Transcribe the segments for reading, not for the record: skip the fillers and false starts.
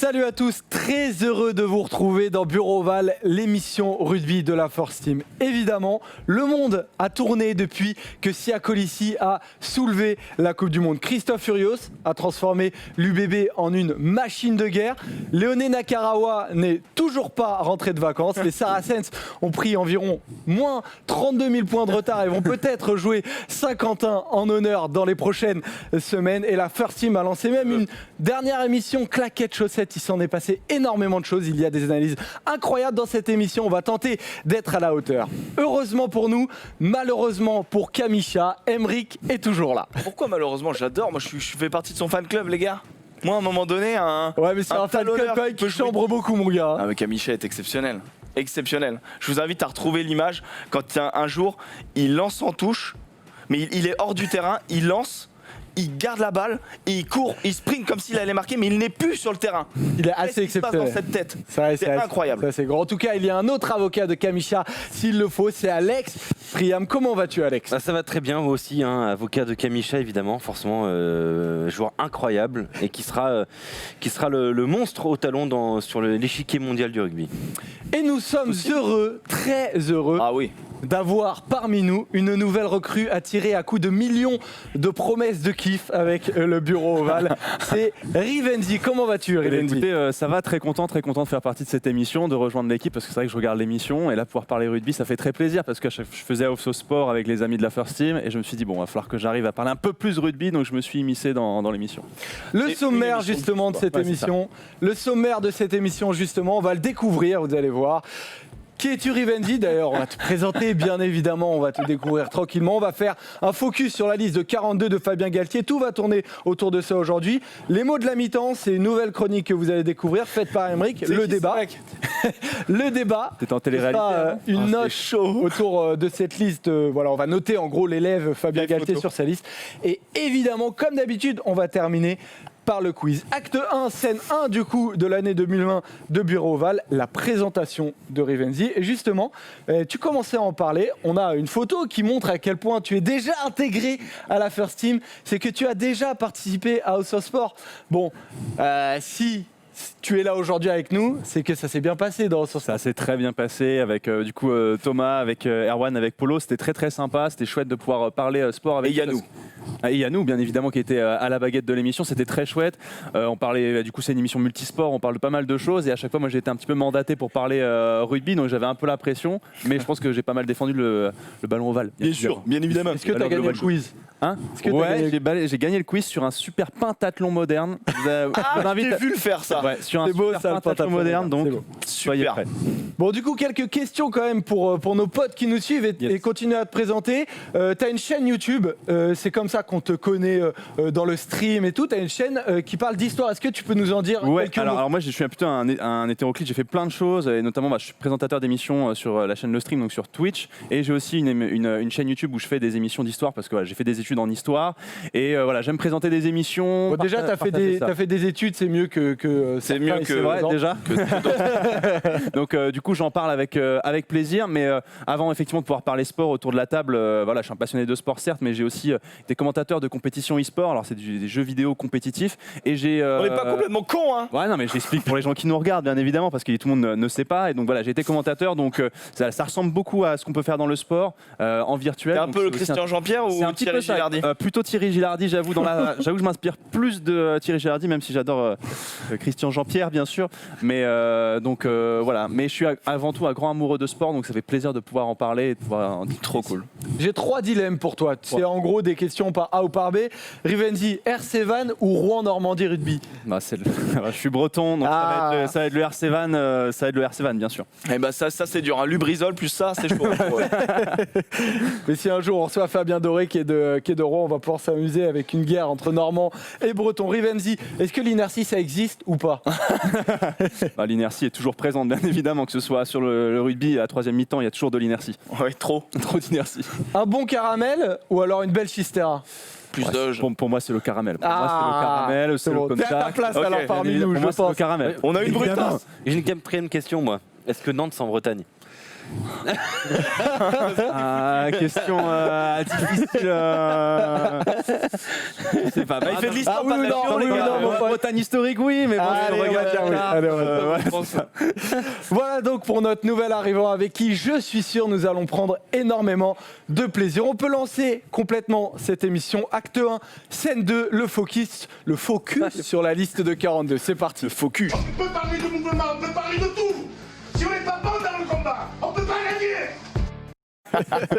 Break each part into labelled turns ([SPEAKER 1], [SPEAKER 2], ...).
[SPEAKER 1] Salut à tous, très heureux de vous retrouver dans Bureau Oval, l'émission rugby de la First Team. Évidemment, le monde a tourné depuis que Sia Colissi a soulevé la Coupe du Monde. Christophe Furios a transformé l'UBB en une machine de guerre. Léoné Nakarawa n'est toujours pas rentré de vacances. Les Saracens ont pris environ moins 32 000 points de retard et vont peut-être jouer Saint-Quentin en honneur dans les prochaines semaines. Et la First Team a lancé même une dernière émission claquette chaussette. Il s'en est passé énormément de choses. Il y a des analyses incroyables dans cette émission. On va tenter d'être à la hauteur. Heureusement pour nous, malheureusement pour Kamisha, Emric est toujours là.
[SPEAKER 2] Pourquoi malheureusement? J'adore. Moi, je fais partie de son fan club, les gars. Moi, à un moment donné,
[SPEAKER 1] ouais, mais c'est un fan club qui chambre beaucoup, mon gars.
[SPEAKER 2] Ah, mais Kamisha est exceptionnel. Exceptionnel. Je vous invite à retrouver l'image quand un jour, il lance en touche, mais il est hors du terrain, il lance. Il garde la balle et il court, il sprint comme s'il allait marquer, mais il n'est plus sur le terrain.
[SPEAKER 1] Il est assez exceptionnel.
[SPEAKER 2] Dans cette tête.
[SPEAKER 1] C'est
[SPEAKER 2] incroyable.
[SPEAKER 1] C'est grand. En tout cas, il y a un autre avocat de Kamisha, s'il le faut, c'est Alex Priam. Comment vas-tu, Alex?
[SPEAKER 3] Ça va très bien, moi aussi, hein, avocat de Kamisha, évidemment, forcément, joueur incroyable et qui sera le monstre au talon sur l'échiquier mondial du rugby.
[SPEAKER 1] Et nous sommes heureux, très heureux.
[SPEAKER 2] Ah oui.
[SPEAKER 1] D'avoir parmi nous une nouvelle recrue attirée à coups de millions de promesses de kiff avec le Bureau Oval. C'est Rivenzi. Comment vas-tu, Rivenzi?
[SPEAKER 4] Écoutez, ça va, très content de faire partie de cette émission, de rejoindre l'équipe parce que c'est vrai que je regarde l'émission et là pouvoir parler rugby, ça fait très plaisir parce que je faisais Offso Sport avec les amis de la First Team et je me suis dit bon, il va falloir que j'arrive à parler un peu plus rugby, donc je me suis immiscé dans l'émission.
[SPEAKER 1] Le sommaire justement de cette émission, on va le découvrir, vous allez voir. Qui es-tu, Rivenzi? D'ailleurs, on va te présenter, bien évidemment, on va te découvrir tranquillement. On va faire un focus sur la liste de 42 de Fabien Galtier. Tout va tourner autour de ça aujourd'hui. Les mots de la mi-temps, c'est une nouvelle chronique que vous allez découvrir, faite par Emric. Le débat. Le débat.
[SPEAKER 4] T'es en télé-réalité.
[SPEAKER 1] Une note autour de cette liste. Voilà, on va noter en gros l'élève Fabien Galtier sur sa liste. Et évidemment, comme d'habitude, on va terminer par le quiz. Acte 1, scène 1 du coup de l'année 2020 de Bureau Oval, la présentation de Rivenzi. Et justement, tu commençais à en parler. On a une photo qui montre à quel point tu es déjà intégré à la First Team. C'est que tu as déjà participé à Offso Sport. Bon, si tu es là aujourd'hui avec nous, c'est que ça s'est bien passé dans Offso Sport.
[SPEAKER 4] Ça s'est très bien passé avec Thomas, avec Erwan, avec Polo. C'était très très sympa. C'était chouette de pouvoir parler sport avec
[SPEAKER 2] Yanou.
[SPEAKER 4] Et Yanou, bien évidemment, qui était à la baguette de l'émission. C'était très chouette. On parlait, du coup, c'est une émission multisport. On parle de pas mal de choses. Et à chaque fois, moi, j'ai été un petit peu mandaté pour parler rugby. Donc, j'avais un peu la pression. Mais je pense que j'ai pas mal défendu le ballon ovale.
[SPEAKER 2] Bien sûr, bien évidemment.
[SPEAKER 1] Est-ce que tu as gagné le quiz?
[SPEAKER 4] Ouais, j'ai gagné le quiz sur un super pentathlon moderne.
[SPEAKER 2] J'ai vu le faire ça.
[SPEAKER 4] Ouais, sur un
[SPEAKER 1] beau,
[SPEAKER 4] super
[SPEAKER 1] ça, le
[SPEAKER 4] pentathlon moderne. Donc, soyez prêts.
[SPEAKER 1] Bon, du coup, quelques questions quand même pour nos potes qui nous suivent et continuer à te présenter. Tu as une chaîne YouTube. C'est comme ça qu'on te connaît dans le stream et tout. Tu as une chaîne qui parle d'histoire. Est-ce que tu peux nous en dire quelques mots?
[SPEAKER 4] Alors moi, je suis plutôt un hétéroclite. J'ai fait plein de choses et notamment, je suis présentateur d'émissions sur la chaîne Le Stream, donc sur Twitch. Et j'ai aussi une chaîne YouTube où je fais des émissions d'histoire parce que j'ai fait des études en histoire. Et voilà, j'aime présenter des émissions.
[SPEAKER 1] Bon, déjà, tu as fait des études, c'est mieux que
[SPEAKER 4] c'est mieux que vrai, déjà. Donc du coup, j'en parle avec plaisir. Mais avant effectivement de pouvoir parler sport autour de la table, voilà, je suis un passionné de sport certes, mais j'ai aussi été commentateur de compétition e-sport. Alors c'est des jeux vidéo compétitifs. Et
[SPEAKER 2] on n'est pas complètement con, hein.
[SPEAKER 4] Ouais, non, mais j'explique pour les gens qui nous regardent, bien évidemment, parce que tout le monde ne sait pas. Et donc voilà, j'ai été commentateur. Donc ça ressemble beaucoup à ce qu'on peut faire dans le sport en virtuel.
[SPEAKER 2] T'es un peu le Christian Jean-Pierre ou Thierry Gilardi?
[SPEAKER 4] Plutôt Thierry Gilardi, j'avoue. J'avoue que je m'inspire plus de Thierry Gilardi, même si j'adore Christian Jean-Pierre, bien sûr. Mais donc voilà. Mais je suis avant tout un grand amoureux de sport, donc ça fait plaisir de pouvoir en parler et de pouvoir en dire.
[SPEAKER 2] Trop cool.
[SPEAKER 1] J'ai 3 dilemmes pour toi. C'est en gros des questions par A ou par B. Rivenzi, RC Vannes ou Rouen-Normandie Rugby?
[SPEAKER 4] Je suis breton, donc ça va être le RC Vannes, ça va être le RC Vannes, bien sûr.
[SPEAKER 2] Et ça c'est dur. Lubrizol plus ça, c'est chaud.
[SPEAKER 1] Mais si un jour on reçoit Fabien Doré qui est de Rouen, on va pouvoir s'amuser avec une guerre entre Normands et Bretons. Rivenzi, est-ce que l'inertie ça existe ou pas?
[SPEAKER 4] L'inertie est toujours présente, bien évidemment, que ce soit sur le rugby à 3e mi-temps, il y a toujours de l'inertie.
[SPEAKER 2] Ouais, trop
[SPEAKER 4] d'inertie.
[SPEAKER 1] Un bon caramel ou alors une belle chistera?
[SPEAKER 2] Plus d'âge.
[SPEAKER 4] Pour moi, c'est le caramel. Pour moi, c'est le caramel, c'est
[SPEAKER 1] bon.
[SPEAKER 4] le
[SPEAKER 1] T'es à ta place alors parmi nous,
[SPEAKER 4] pour moi, c'est le caramel.
[SPEAKER 2] On a une brutasse.
[SPEAKER 3] J'ai une quatrième question, moi. Est-ce que Nantes, c'est en Bretagne?
[SPEAKER 4] Question difficile. Je sais pas.
[SPEAKER 2] Il fait de l'histoire,
[SPEAKER 1] Ah oui,
[SPEAKER 2] pas de la
[SPEAKER 1] non,
[SPEAKER 2] géo,
[SPEAKER 1] oui,
[SPEAKER 2] les
[SPEAKER 1] oui,
[SPEAKER 2] gars.
[SPEAKER 1] non, mon pote.
[SPEAKER 4] Bretagne historique, oui, mais bon,
[SPEAKER 1] Allez,
[SPEAKER 4] si on
[SPEAKER 1] on va
[SPEAKER 4] regarde
[SPEAKER 1] dire oui.
[SPEAKER 4] la carte,
[SPEAKER 1] Allez, on va
[SPEAKER 4] prends ça.
[SPEAKER 1] Voilà donc pour notre nouvel arrivant avec qui je suis sûr nous allons prendre énormément de plaisir. On peut lancer complètement cette émission. Acte 1, scène 2, le focus sur la liste de 42. C'est parti.
[SPEAKER 2] Le focus.
[SPEAKER 5] On peut parler de mouvement, on peut parler de tout. Si on n'est pas bon dans le combat, on peut pas gagner.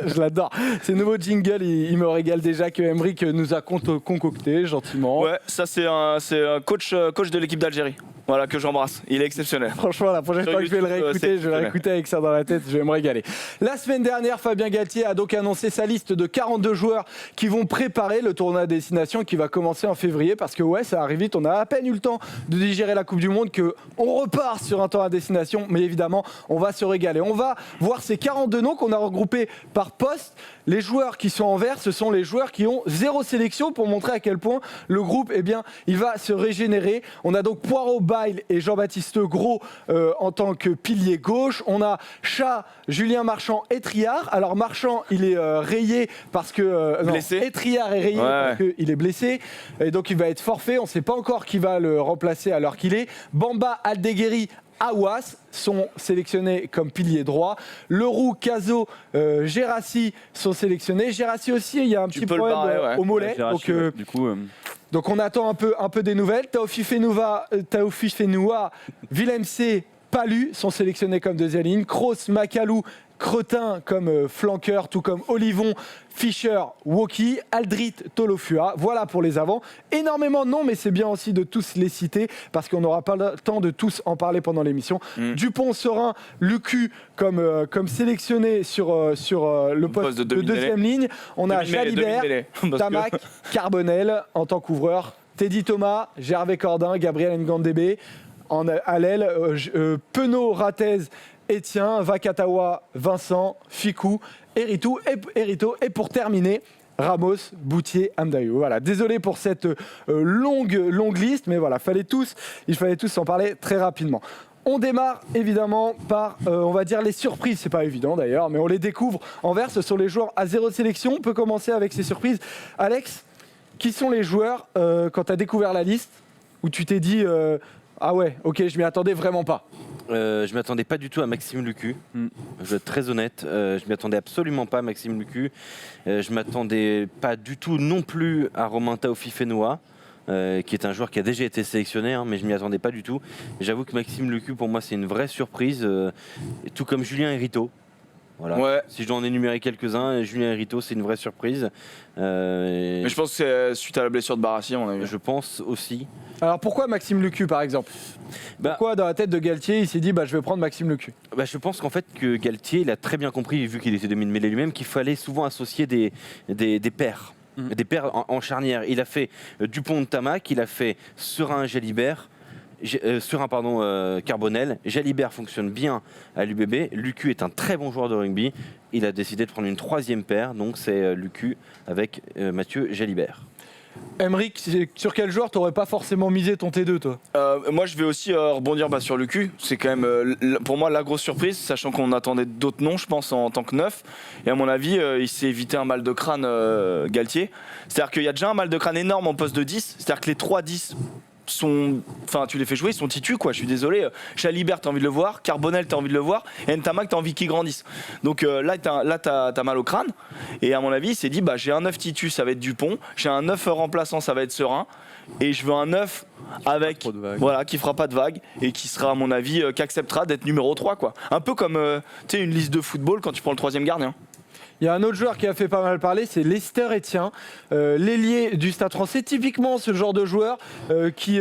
[SPEAKER 1] Je l'adore. Ces nouveaux jingles, il me régale déjà que Emric nous a concocté gentiment.
[SPEAKER 2] Ouais, ça c'est un coach de l'équipe d'Algérie. Voilà, que j'embrasse. Il est exceptionnel.
[SPEAKER 1] Franchement, la prochaine
[SPEAKER 2] Sur
[SPEAKER 1] fois que je vais le
[SPEAKER 2] YouTube,
[SPEAKER 1] réécouter,
[SPEAKER 2] c'est
[SPEAKER 1] je vais le
[SPEAKER 2] exceptionnel.
[SPEAKER 1] réécouter avec ça dans la tête, je vais me régaler. La semaine dernière, Fabien Galtier a donc annoncé sa liste de 42 joueurs qui vont préparer le tournoi à destination qui va commencer en février parce que ouais, ça arrive vite, on a à peine eu le temps de digérer la Coupe du Monde que on repart sur un tournoi à destination, mais évidemment, on va se régaler. On va voir ces 42 noms qu'on a regroupés par poste. Les joueurs qui sont en vert, ce sont les joueurs qui ont 0 sélection pour montrer à quel point le groupe, eh bien, il va se régénérer. On a donc Poirot, Bail et Jean-Baptiste Gros en tant que pilier gauche. On a Chat, Julien Marchand et Triard. Alors Marchand, il est rayé parce que...
[SPEAKER 2] Blessé.
[SPEAKER 1] Et Triard est rayé parce qu'il est blessé. Et donc il va être forfait. On ne sait pas encore qui va le remplacer à l'heure qu'il est. Bamba, Aldeguerri, Aouas sont sélectionnés comme pilier droit. Leroux, Cazot, Gérassi sont sélectionnés. Gérassi aussi, il y a un petit
[SPEAKER 2] peux le
[SPEAKER 1] problème
[SPEAKER 2] barrer, ouais.
[SPEAKER 1] au mollet.
[SPEAKER 4] Gérard, du coup,
[SPEAKER 1] Donc on attend un peu des nouvelles. Taoufi Fenoua, Willem C, Palu sont sélectionnés comme deuxième ligne. Kroos, Macalou, Cretin comme flanqueur, tout comme Olivon, Fischer, Woki, Aldrit, Tolofua. Voilà pour les avants. Énormément de noms, mais c'est bien aussi de tous les citer parce qu'on n'aura pas le temps de tous en parler pendant l'émission. Dupont, Serin, Lucu comme sélectionné sur le poste de deuxième ligne. On a Jalibert, Tamac, Carbonel en tant qu'ouvreur. Teddy Thomas, Gervais Cordin, Gabriel Ngandebe. À l'aile, Penaud, Ratez, Etienne, Vakatawa, Vincent, Ficou, Erito. Et pour terminer, Ramos, Boutier, Amdaïou. Voilà, désolé pour cette longue liste, mais voilà, il fallait tous en parler très rapidement. On démarre évidemment par, on va dire, les surprises. C'est pas évident d'ailleurs, mais on les découvre en vert. Ce sont les joueurs à 0 sélection. On peut commencer avec ces surprises. Alex, qui sont les joueurs, quand tu as découvert la liste, où tu t'es dit ah ouais, ok, je m'y attendais vraiment pas?
[SPEAKER 3] Je m'attendais pas du tout à Maxime Lucu. Je vais être très honnête. Je m'attendais absolument pas à Maxime Lucu. Je m'attendais pas du tout non plus à Romain Taofi Fenoua, qui est un joueur qui a déjà été sélectionné, mais je m'y attendais pas du tout. Et j'avoue que Maxime Lucu, pour moi, c'est une vraie surprise, tout comme Julien Hérito. Voilà.
[SPEAKER 2] Ouais.
[SPEAKER 3] Si je dois en énumérer quelques-uns, Julien Hérito, c'est une vraie surprise.
[SPEAKER 2] Mais je pense que c'est suite à la blessure de Barassi, on a vu.
[SPEAKER 3] Je pense aussi.
[SPEAKER 1] Alors pourquoi Maxime Lucu par exemple? Pourquoi dans la tête de Galtier il s'est dit je vais prendre Maxime Lucu?
[SPEAKER 3] Je pense qu'en fait que Galtier il a très bien compris, vu qu'il était demi-mêlée lui-même, qu'il fallait souvent associer des paires. Des paires en charnière. Il a fait Dupont de Tamac, il a fait Serin Jalibert. Carbonel. Jalibert fonctionne bien à l'UBB. Lucu est un très bon joueur de rugby. Il a décidé de prendre une troisième paire, donc c'est Lucu avec Mathieu Jalibert.
[SPEAKER 1] Emric, sur quel joueur t'aurais pas forcément misé ton T2 toi?
[SPEAKER 2] Moi je vais aussi rebondir sur Lucu. C'est quand même pour moi la grosse surprise, sachant qu'on attendait d'autres noms je pense en tant que neuf. Et à mon avis il s'est évité un mal de crâne Galtier. C'est-à-dire qu'il y a déjà un mal de crâne énorme en poste de 10. C'est-à-dire que les 3-10 tu les fais jouer, ils sont titus quoi, je suis désolé. Jalibert t'as envie de le voir, Carbonel t'as envie de le voir, et Ntamak t'as envie qu'il grandisse. Donc là t'as mal au crâne, et à mon avis il s'est dit j'ai un 9 titus, ça va être Dupont, j'ai un 9 remplaçant, ça va être Serin, et je veux un 9 avec qui fera pas de vagues et qui sera à mon avis qu'acceptera d'être numéro 3 quoi. Un peu comme une liste de football quand tu prends le 3e gardien.
[SPEAKER 1] Il y a un autre joueur qui a fait pas mal parler, c'est Lester Etienne, l'ailier du Stade Français. Typiquement ce genre de joueur qui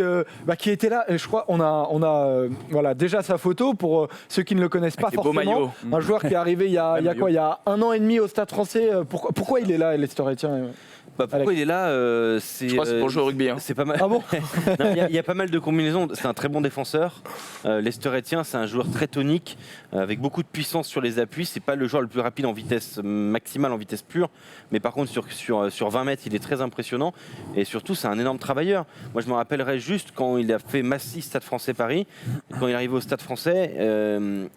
[SPEAKER 1] était là. Et je crois on a déjà sa photo pour ceux qui ne le connaissent pas forcément. Un joueur qui est arrivé il y a 1 an et demi au Stade Français. Pourquoi il est là, Lester Etienne?
[SPEAKER 3] Pourquoi il est là
[SPEAKER 2] Je crois que c'est pour jouer au rugby.
[SPEAKER 3] C'est pas mal.
[SPEAKER 1] Ah bon?
[SPEAKER 3] Il y a pas mal de combinaisons. C'est un très bon défenseur. Lester Etienne, c'est un joueur très tonique, avec beaucoup de puissance sur les appuis. C'est pas le joueur le plus rapide en vitesse maximale en vitesse pure, mais par contre sur 20 mètres, il est très impressionnant et surtout c'est un énorme travailleur. Moi je me rappellerai juste quand il a fait Massy Stade Français Paris, quand il est arrivé au Stade Français,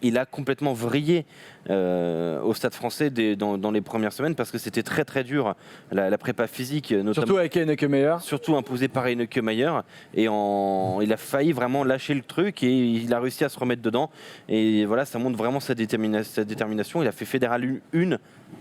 [SPEAKER 3] il a complètement vrillé au Stade Français dans les premières semaines parce que c'était très très dur la prépa physique, notamment,
[SPEAKER 1] Surtout avec Heineke-Meyer.
[SPEAKER 3] surtout imposé par Heineke-Meyer, et il a failli vraiment lâcher le truc et il a réussi à se remettre dedans, et voilà, ça montre vraiment sa détermination. Il a fait Fédéral 1,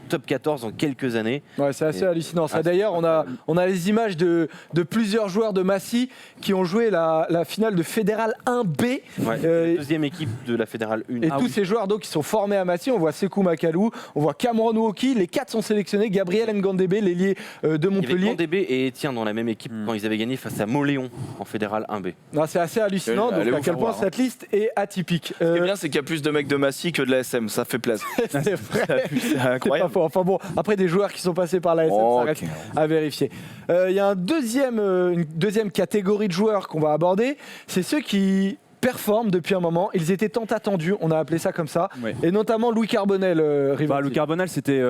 [SPEAKER 3] top 14 en quelques années.
[SPEAKER 1] Ouais, c'est assez hallucinant. Ça,
[SPEAKER 3] Ah,
[SPEAKER 1] d'ailleurs, on a les images de plusieurs joueurs de Massy qui ont joué la finale de Fédéral 1B.
[SPEAKER 3] Ouais,
[SPEAKER 1] Euh,
[SPEAKER 3] deuxième équipe de la Fédérale 1.
[SPEAKER 1] Et tous ces joueurs donc, qui sont formés à Massy, on voit Sekou Makalou, on voit Cameron Woki, les 4 sont sélectionnés, Gabriel Ngandebe, l'ailier de
[SPEAKER 3] Il y avait
[SPEAKER 1] Montpellier.
[SPEAKER 3] Ndébé et Etienne dans la même équipe quand ils avaient gagné face à Moléon en Fédéral 1B.
[SPEAKER 1] Non, c'est assez hallucinant, donc
[SPEAKER 2] Allez
[SPEAKER 1] à
[SPEAKER 2] vous
[SPEAKER 1] quel
[SPEAKER 2] faire
[SPEAKER 1] point
[SPEAKER 2] voir,
[SPEAKER 1] cette liste est atypique.
[SPEAKER 2] Ce qui est bien, c'est qu'il y a plus de mecs de Massy que de la SM, ça fait plaisir.
[SPEAKER 1] c'est vrai.
[SPEAKER 2] C'est
[SPEAKER 1] C'est pas
[SPEAKER 2] incroyable.
[SPEAKER 1] faux. Enfin bon, après des joueurs qui sont passés par la SM,
[SPEAKER 2] Oh,
[SPEAKER 1] ça reste
[SPEAKER 2] ok.
[SPEAKER 1] à vérifier. Il y a une deuxième catégorie de joueurs qu'on va aborder, c'est ceux qui performent depuis un moment. Ils étaient tant attendus, on a appelé ça comme ça,
[SPEAKER 4] Oui.
[SPEAKER 1] et notamment Louis Carbonel.
[SPEAKER 4] Louis Carbonel, c'était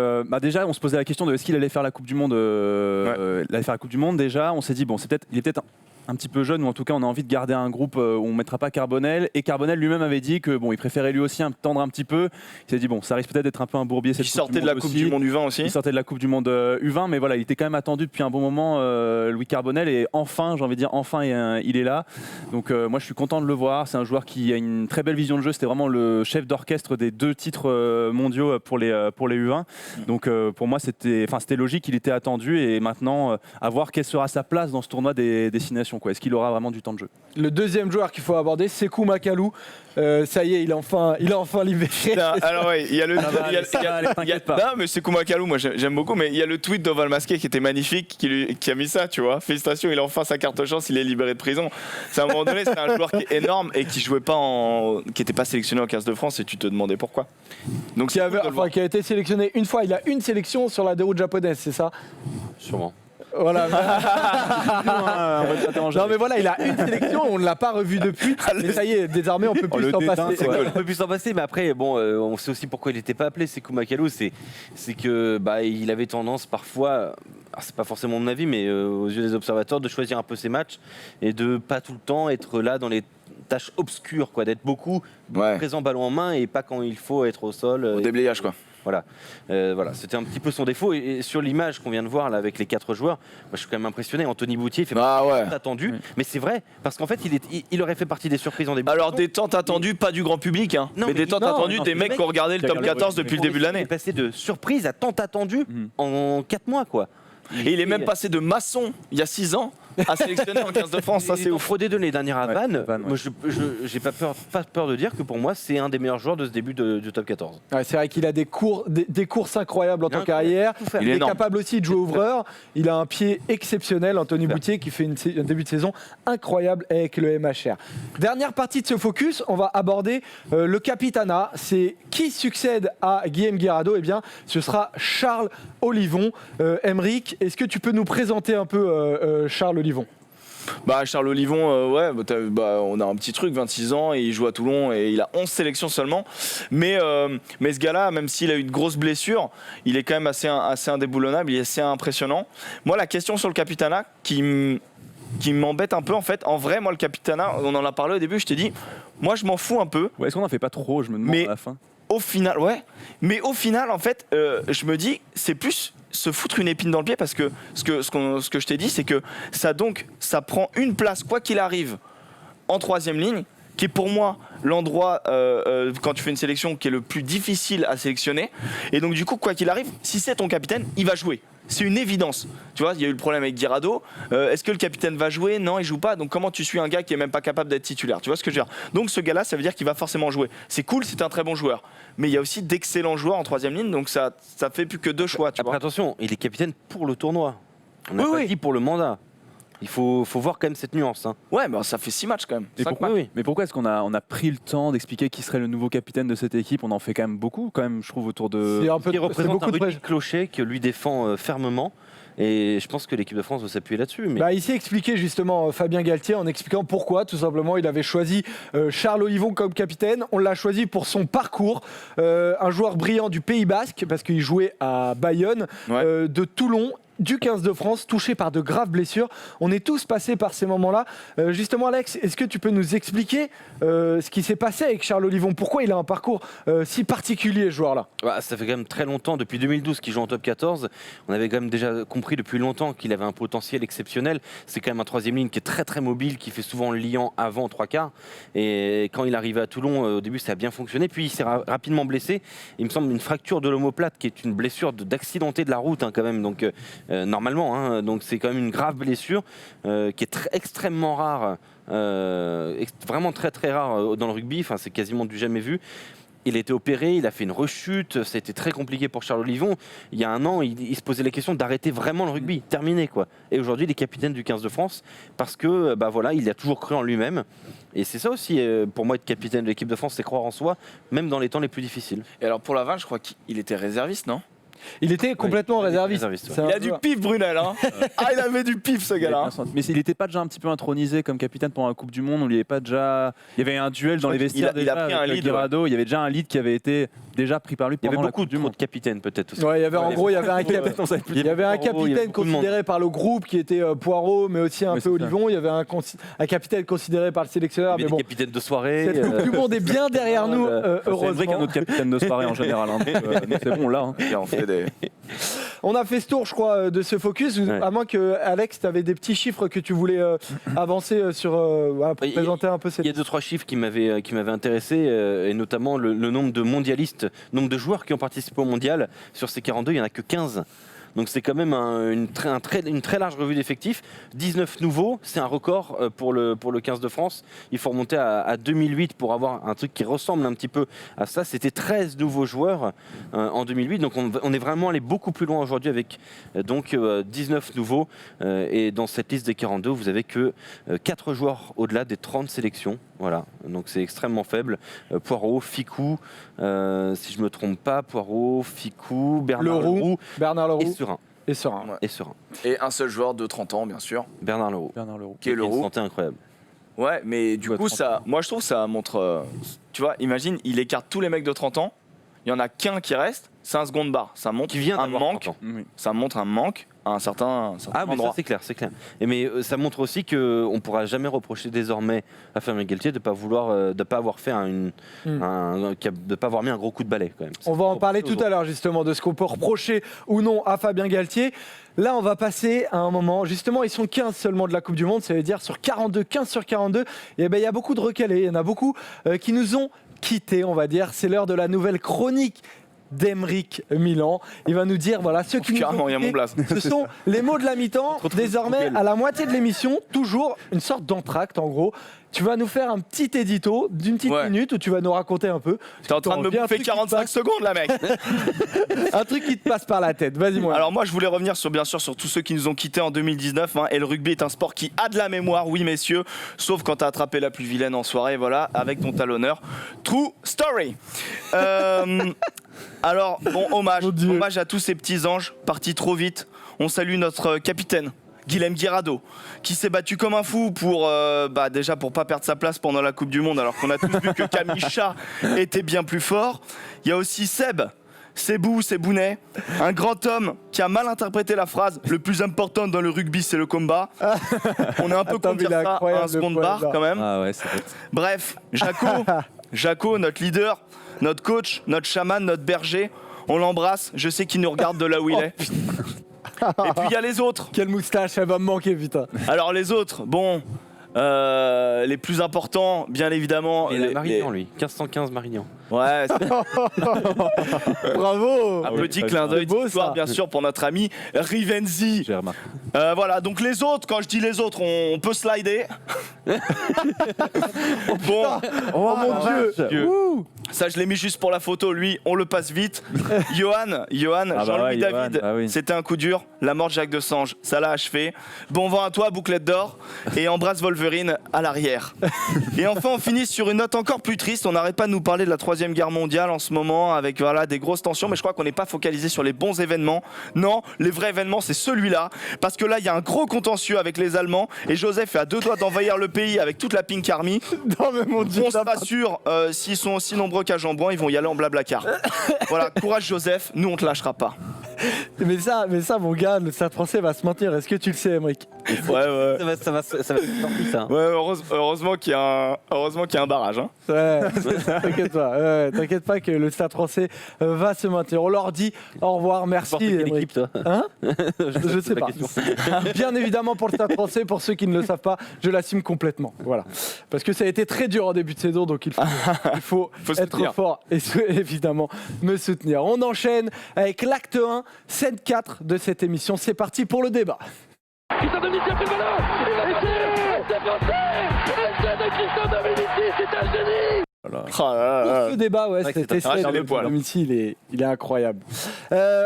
[SPEAKER 4] déjà on se posait la question de est-ce qu'il allait faire la Coupe du Monde. Il allait faire la Coupe du Monde déjà. On s'est dit bon, il est peut-être un petit peu jeune, ou en tout cas on a envie de garder un groupe où on ne mettra pas Carbonel. Et Carbonel lui-même avait dit que bon, il préférait lui aussi tendre un petit peu. Il s'est dit bon, ça risque peut-être d'être un peu un bourbier.
[SPEAKER 2] Il sortait de la Coupe du Monde U20 aussi.
[SPEAKER 4] Il sortait de la Coupe du Monde U20, mais voilà, il était quand même attendu depuis un bon moment, Louis Carbonel, et enfin, j'ai envie de dire, enfin, il est là. Donc moi, je suis content de le voir. C'est un joueur qui a une très belle vision de jeu. C'était vraiment le chef d'orchestre des 2 titres mondiaux pour les U20. Donc pour moi, c'était logique, il était attendu, et maintenant, à voir quelle sera sa place dans ce tournoi des destinations. Est-ce qu'il aura vraiment du temps de jeu?
[SPEAKER 1] Le deuxième joueur qu'il faut aborder, c'est Sekou Makalou. Ça y est, il est enfin libéré.
[SPEAKER 2] Non, alors ouais, il y a le.
[SPEAKER 4] Ça va aller, ça va aller, t'inquiète pas.
[SPEAKER 2] Non, mais c'est Koumakalou, moi j'aime beaucoup, mais il y a le tweet d'Oval Masqué qui était magnifique, qui a mis ça, tu vois. Félicitations, il a enfin sa carte chance, il est libéré de prison. C'est à un moment donné, c'est un joueur qui est énorme et qui jouait pas qui était pas sélectionné en 15 de France, et tu te demandais pourquoi. Donc
[SPEAKER 1] Qui a été sélectionné une fois. Il a une sélection sur la déroute japonaise, c'est ça?
[SPEAKER 3] Sûrement.
[SPEAKER 1] Voilà.
[SPEAKER 4] Non,
[SPEAKER 1] Non mais voilà, il a une sélection, on ne l'a pas revu depuis. Mais ça y est, désormais on peut plus
[SPEAKER 4] le
[SPEAKER 1] s'en
[SPEAKER 4] dédain,
[SPEAKER 1] passer.
[SPEAKER 4] quoi.
[SPEAKER 3] On peut plus s'en passer, mais après, bon, on sait aussi pourquoi il n'était pas appelé, Sekou Makalou. C'est que il avait tendance parfois, alors c'est pas forcément mon avis, mais aux yeux des observateurs, de choisir un peu ses matchs et de pas tout le temps être là dans les tâches obscures, d'être beaucoup présent ballon en main et pas quand il faut être au sol.
[SPEAKER 2] Au déblayage, quoi.
[SPEAKER 3] Voilà, c'était un petit peu son défaut. Et sur l'image qu'on vient de voir là avec les 4 joueurs, moi je suis quand même impressionné. Anthony Boutier il fait pas attendu, mais c'est vrai parce qu'en fait il aurait fait partie des surprises en début.
[SPEAKER 2] Alors des tentes attendues, pas du grand public, hein,
[SPEAKER 3] Non,
[SPEAKER 2] mais des
[SPEAKER 3] mais
[SPEAKER 2] tentes
[SPEAKER 3] non,
[SPEAKER 2] attendues,
[SPEAKER 3] non,
[SPEAKER 2] des
[SPEAKER 3] le
[SPEAKER 2] mecs
[SPEAKER 3] mec
[SPEAKER 2] qui ont regardé le top 14 depuis le début de
[SPEAKER 3] Il
[SPEAKER 2] l'année.
[SPEAKER 3] est passé de surprise à tant attendu en 4 mois, quoi.
[SPEAKER 2] Et il est même passé de maçon il y a 6 ans à sélectionner en 15 de France, ça c'est ouf.
[SPEAKER 3] Au des données dernières à Vannes,
[SPEAKER 4] Vannes, ouais.
[SPEAKER 3] moi j'ai pas peur de dire que pour moi c'est un des meilleurs joueurs de ce début du top 14.
[SPEAKER 1] Ouais, c'est vrai qu'il a des courses incroyables en tant
[SPEAKER 3] Incroyable,
[SPEAKER 1] qu'arrière.
[SPEAKER 3] tout faire.
[SPEAKER 2] Il
[SPEAKER 1] Il
[SPEAKER 2] est
[SPEAKER 1] est
[SPEAKER 2] énorme.
[SPEAKER 1] capable aussi de jouer ouvreur. Il a un pied exceptionnel, Anthony Boutier, qui fait un début de saison incroyable avec le MHR. Dernière partie de ce focus, on va aborder le capitanat. C'est qui succède à Guillaume Guirado? Eh bien, ce sera Charles Olivon. Emeric, est-ce que tu peux nous présenter un peu Charles Olivon?
[SPEAKER 2] Charles Olivon, on a un petit truc, 26 ans, et il joue à Toulon et il a 11 sélections seulement. Mais ce gars-là, même s'il a eu de grosses blessures, il est quand même assez indéboulonnable, il est assez impressionnant. Moi, la question sur le capitanat qui m'embête un peu, en fait, en vrai, moi, le capitanat, on en a parlé au début, je t'ai dit, moi, je m'en fous un peu.
[SPEAKER 4] Est-ce qu'on n'en fait pas trop, je me demande,
[SPEAKER 2] Mais-
[SPEAKER 4] à la fin?
[SPEAKER 2] Au final, en fait, je me dis, c'est plus se foutre une épine dans le pied, parce que ce que je t'ai dit, c'est que ça prend une place, quoi qu'il arrive, en 3e ligne, qui est pour moi l'endroit, quand tu fais une sélection, qui est le plus difficile à sélectionner. Et donc, du coup, quoi qu'il arrive, si c'est ton capitaine, il va jouer. C'est une évidence. Tu vois, il y a eu le problème avec Guirado. Est-ce que le capitaine va jouer? Non, il joue pas. Donc comment tu suis un gars qui est même pas capable d'être titulaire? Tu vois ce que je veux dire? Donc ce gars-là, ça veut dire qu'il va forcément jouer. C'est cool, c'est un très bon joueur. Mais il y a aussi d'excellents joueurs en 3e ligne, donc ça fait plus que 2 choix. Tu
[SPEAKER 3] Après
[SPEAKER 2] vois.
[SPEAKER 3] attention, il est capitaine pour le tournoi. On n'a
[SPEAKER 2] Oui,
[SPEAKER 3] pas
[SPEAKER 2] oui.
[SPEAKER 3] dit pour le mandat. Il faut voir quand même cette nuance. Hein.
[SPEAKER 2] Ouais, ça fait 6 matchs quand même.
[SPEAKER 4] Et
[SPEAKER 2] 5
[SPEAKER 4] pourquoi,
[SPEAKER 2] matchs.
[SPEAKER 4] mais pourquoi est-ce qu'on a pris le temps d'expliquer qui serait le nouveau capitaine de cette équipe? On en fait quand même beaucoup, je trouve, autour de...
[SPEAKER 1] C'est un peu,
[SPEAKER 3] Il
[SPEAKER 1] c'est
[SPEAKER 3] représente
[SPEAKER 1] beaucoup
[SPEAKER 3] un
[SPEAKER 1] de
[SPEAKER 3] Rudy Clocher que lui défend fermement. Et je pense que l'équipe de France doit s'appuyer là-dessus. Mais...
[SPEAKER 1] Bah, il s'est expliqué justement, Fabien Galtier, en expliquant pourquoi. Tout simplement, il avait choisi Charles Olivon comme capitaine. On l'a choisi pour son parcours. Un joueur brillant du Pays Basque, parce qu'il jouait à Bayonne, de Toulon, du 15 de France, touché par de graves blessures. On est tous passés par ces moments-là. Justement, Alex, est-ce que tu peux nous expliquer ce qui s'est passé avec Charles Olivon? Pourquoi il a un parcours si particulier, ce joueur-là?
[SPEAKER 3] Ça fait quand même très longtemps, depuis 2012 qu'il joue en top 14. On avait quand même déjà compris depuis longtemps qu'il avait un potentiel exceptionnel. C'est quand même un troisième ligne qui est très très mobile, qui fait souvent le liant avant 3/4. Et quand il arrivait à Toulon, au début ça a bien fonctionné. Puis il s'est rapidement blessé. Il me semble une fracture de l'omoplate qui est une blessure d'accidenté de la route quand même. Donc normalement, donc c'est quand même une grave blessure qui est extrêmement rare, vraiment très très rare dans le rugby. Enfin, c'est quasiment du jamais vu. Il a été opéré, il a fait une rechute, c'était très compliqué pour Charles Olivon. Il y a un an, il se posait la question d'arrêter vraiment le rugby, terminé quoi. Et aujourd'hui, il est capitaine du 15 de France parce que il a toujours cru en lui-même. Et c'est ça aussi, pour moi, être capitaine de l'équipe de France, c'est croire en soi, même dans les temps les plus difficiles.
[SPEAKER 2] Et alors pour Laval, je crois qu'il était réserviste, non?
[SPEAKER 1] Il était complètement réserviste.
[SPEAKER 2] Il a du pif, Brunel. Hein. Il avait du pif, ce gars-là.
[SPEAKER 4] Mais il n'était pas déjà un petit peu intronisé comme capitaine pendant la Coupe du Monde? Il y avait un duel dans les vestiaires
[SPEAKER 2] il a pris un lead,
[SPEAKER 4] Guirado. Il y avait déjà un lead qui avait été déjà pris par lui pendant la Coupe du Monde.
[SPEAKER 3] De capitaines peut-être aussi.
[SPEAKER 1] Ouais, il y avait un capitaine considéré par le groupe qui était Poirot, mais aussi un peu Olivon. Il y avait un capitaine considéré par le sélectionneur.
[SPEAKER 3] Mais bon, capitaine de soirée.
[SPEAKER 1] Cette Coupe du Monde est bien derrière nous, heureusement.
[SPEAKER 4] C'est vrai qu'un autre capitaine de soirée en général. C'est bon là.
[SPEAKER 1] On a fait ce tour, je crois, de ce focus. À moins que, Alex, tu avais des petits chiffres que tu voulais avancer pour présenter un peu cette...
[SPEAKER 3] Il y a 2-3 chiffres qui m'avaient intéressé, et notamment le nombre de mondialistes, nombre de joueurs qui ont participé au mondial. Sur ces 42, il n'y en a que 15. Donc c'est quand même une très large revue d'effectifs. 19 nouveaux, c'est un record pour le 15 de France. Il faut remonter à 2008 pour avoir un truc qui ressemble un petit peu à ça. C'était 13 nouveaux joueurs en 2008. Donc on est vraiment allé beaucoup plus loin aujourd'hui avec 19 nouveaux. Et dans cette liste des 42, vous avez que 4 joueurs au-delà des 30 sélections. Voilà, donc c'est extrêmement faible. Poirot, Ficou, si je ne me trompe pas, Poirot, Ficou, Bernard Leroux et Serein.
[SPEAKER 2] Et un seul joueur de 30 ans, bien sûr.
[SPEAKER 3] Bernard Leroux.
[SPEAKER 2] Qui est Leroux.
[SPEAKER 3] Une santé incroyable.
[SPEAKER 2] Ouais, mais du coup, moi je trouve que ça montre... tu vois, imagine, il écarte tous les mecs de 30 ans. Il n'y en a qu'un qui reste, c'est un second bar. Ça montre un manque. Ça montre un manque à un certain
[SPEAKER 3] mais ça, c'est clair. Mais ça montre aussi qu'on ne pourra jamais reprocher désormais à Fabien Galtier de ne pas avoir fait de pas avoir mis un gros coup de balai quand même.
[SPEAKER 1] On va en parler tout à l'heure justement de ce qu'on peut reprocher ou non à Fabien Galtier. Là, on va passer à un moment, justement, ils sont 15 seulement de la Coupe du Monde, ça veut dire sur 42, 15 sur 42, et il y a beaucoup de recalés, il y en a beaucoup qui nous ont quittés, on va dire. C'est l'heure de la nouvelle chronique d'Aymeric Milan. Il va nous dire, voilà, ceux qui nous ont quittés, ce sont les mots de la mi-temps. Désormais, à la moitié de l'émission, toujours une sorte d'entracte, en gros. Tu vas nous faire un petit édito d'une petite minute où tu vas nous raconter un peu.
[SPEAKER 2] T'es en train de me bouffer 45 secondes là, mec.
[SPEAKER 1] Un truc qui te passe par la tête. Vas-y, moi.
[SPEAKER 2] Alors moi, je voulais revenir sur tous ceux qui nous ont quittés en 2019. Et le rugby est un sport qui a de la mémoire, oui messieurs. Sauf quand t'as attrapé la plus vilaine en soirée, voilà, avec ton talonneur. True story. Alors, hommage à tous ces petits anges partis trop vite. On salue notre capitaine, Guilhem Guirado, qui s'est battu comme un fou pour déjà pour pas perdre sa place pendant la Coupe du Monde, alors qu'on a tous vu que Camille Chat était bien plus fort. Il y a aussi Sebounet, un grand homme qui a mal interprété la phrase « Le plus important dans le rugby, c'est le combat ». On est un peu contre dire ça à un second bar quand même. Bref, Jaco, notre leader, notre coach, notre chaman, notre berger, on l'embrasse. Je sais qu'il nous regarde de là où il est. Et puis il y a les autres.
[SPEAKER 1] Quelle moustache, elle va me manquer, putain.
[SPEAKER 2] Alors les autres, les plus importants, bien évidemment.
[SPEAKER 3] Marignan, lui, 1515 Marignan.
[SPEAKER 2] Ouais.
[SPEAKER 1] Bravo.
[SPEAKER 2] Un petit clin d'œil d'histoire, bien sûr, pour notre ami Rivenzi. Voilà, donc les autres, quand je dis les autres, on peut slider.
[SPEAKER 1] Oh mon Dieu.
[SPEAKER 2] Ça, je l'ai mis juste pour la photo. Lui, on le passe vite. Johan, Jean-Louis David, c'était un coup dur. La mort de Jacques Desange, ça l'a achevé. Bon vent à toi, bouclette d'or. Et embrasse Wolverine à l'arrière. Et enfin, on finit sur une note encore plus triste. On n'arrête pas de nous parler de la 3e troisième guerre mondiale en ce moment avec voilà, des grosses tensions, mais je crois qu'on n'est pas focalisé sur les bons événements. Non, les vrais événements, c'est celui-là, parce que là, il y a un gros contentieux avec les Allemands et Joseph est à 2 doigts d'envahir le pays avec toute la Pink Army.
[SPEAKER 1] Non mais mon Dieu,
[SPEAKER 2] On se rassure, s'ils sont aussi nombreux qu'à Jambouin, ils vont y aller en blablacar. Voilà, courage Joseph, nous on te lâchera pas.
[SPEAKER 1] mais ça, mon gars, le Stade Français va se maintenir. Est-ce que tu le sais, Emric?
[SPEAKER 2] Ouais.
[SPEAKER 3] Ça va sortir ça.
[SPEAKER 2] Ouais, heureusement qu'il y a un barrage. Hein.
[SPEAKER 1] Ouais, t'inquiète pas. T'inquiète pas que le Stade Français va se maintenir. On leur dit au revoir, merci.
[SPEAKER 3] Porter quelle
[SPEAKER 1] Emric.
[SPEAKER 3] équipe, toi?
[SPEAKER 1] Hein? Je sais
[SPEAKER 3] la
[SPEAKER 1] pas.
[SPEAKER 3] question.
[SPEAKER 1] Bien évidemment pour le Stade Français, pour ceux qui ne le savent pas, je l'assume complètement. Voilà. Parce que ça a été très dur en début de saison, donc il faut être
[SPEAKER 2] soutenir.
[SPEAKER 1] fort et évidemment me soutenir. On enchaîne avec l'acte 1, scène 4 de cette émission. C'est parti pour le débat.
[SPEAKER 6] Christian Dominici a pris le ballon. C'est français. C'est de Christian Dominici, c'est un génie.
[SPEAKER 2] Oh là là.
[SPEAKER 1] Le débat, ouais,
[SPEAKER 3] vrai que
[SPEAKER 1] cet
[SPEAKER 3] c'est
[SPEAKER 1] essai
[SPEAKER 2] arraché les
[SPEAKER 1] de
[SPEAKER 2] poils.
[SPEAKER 1] Dominici, il est incroyable.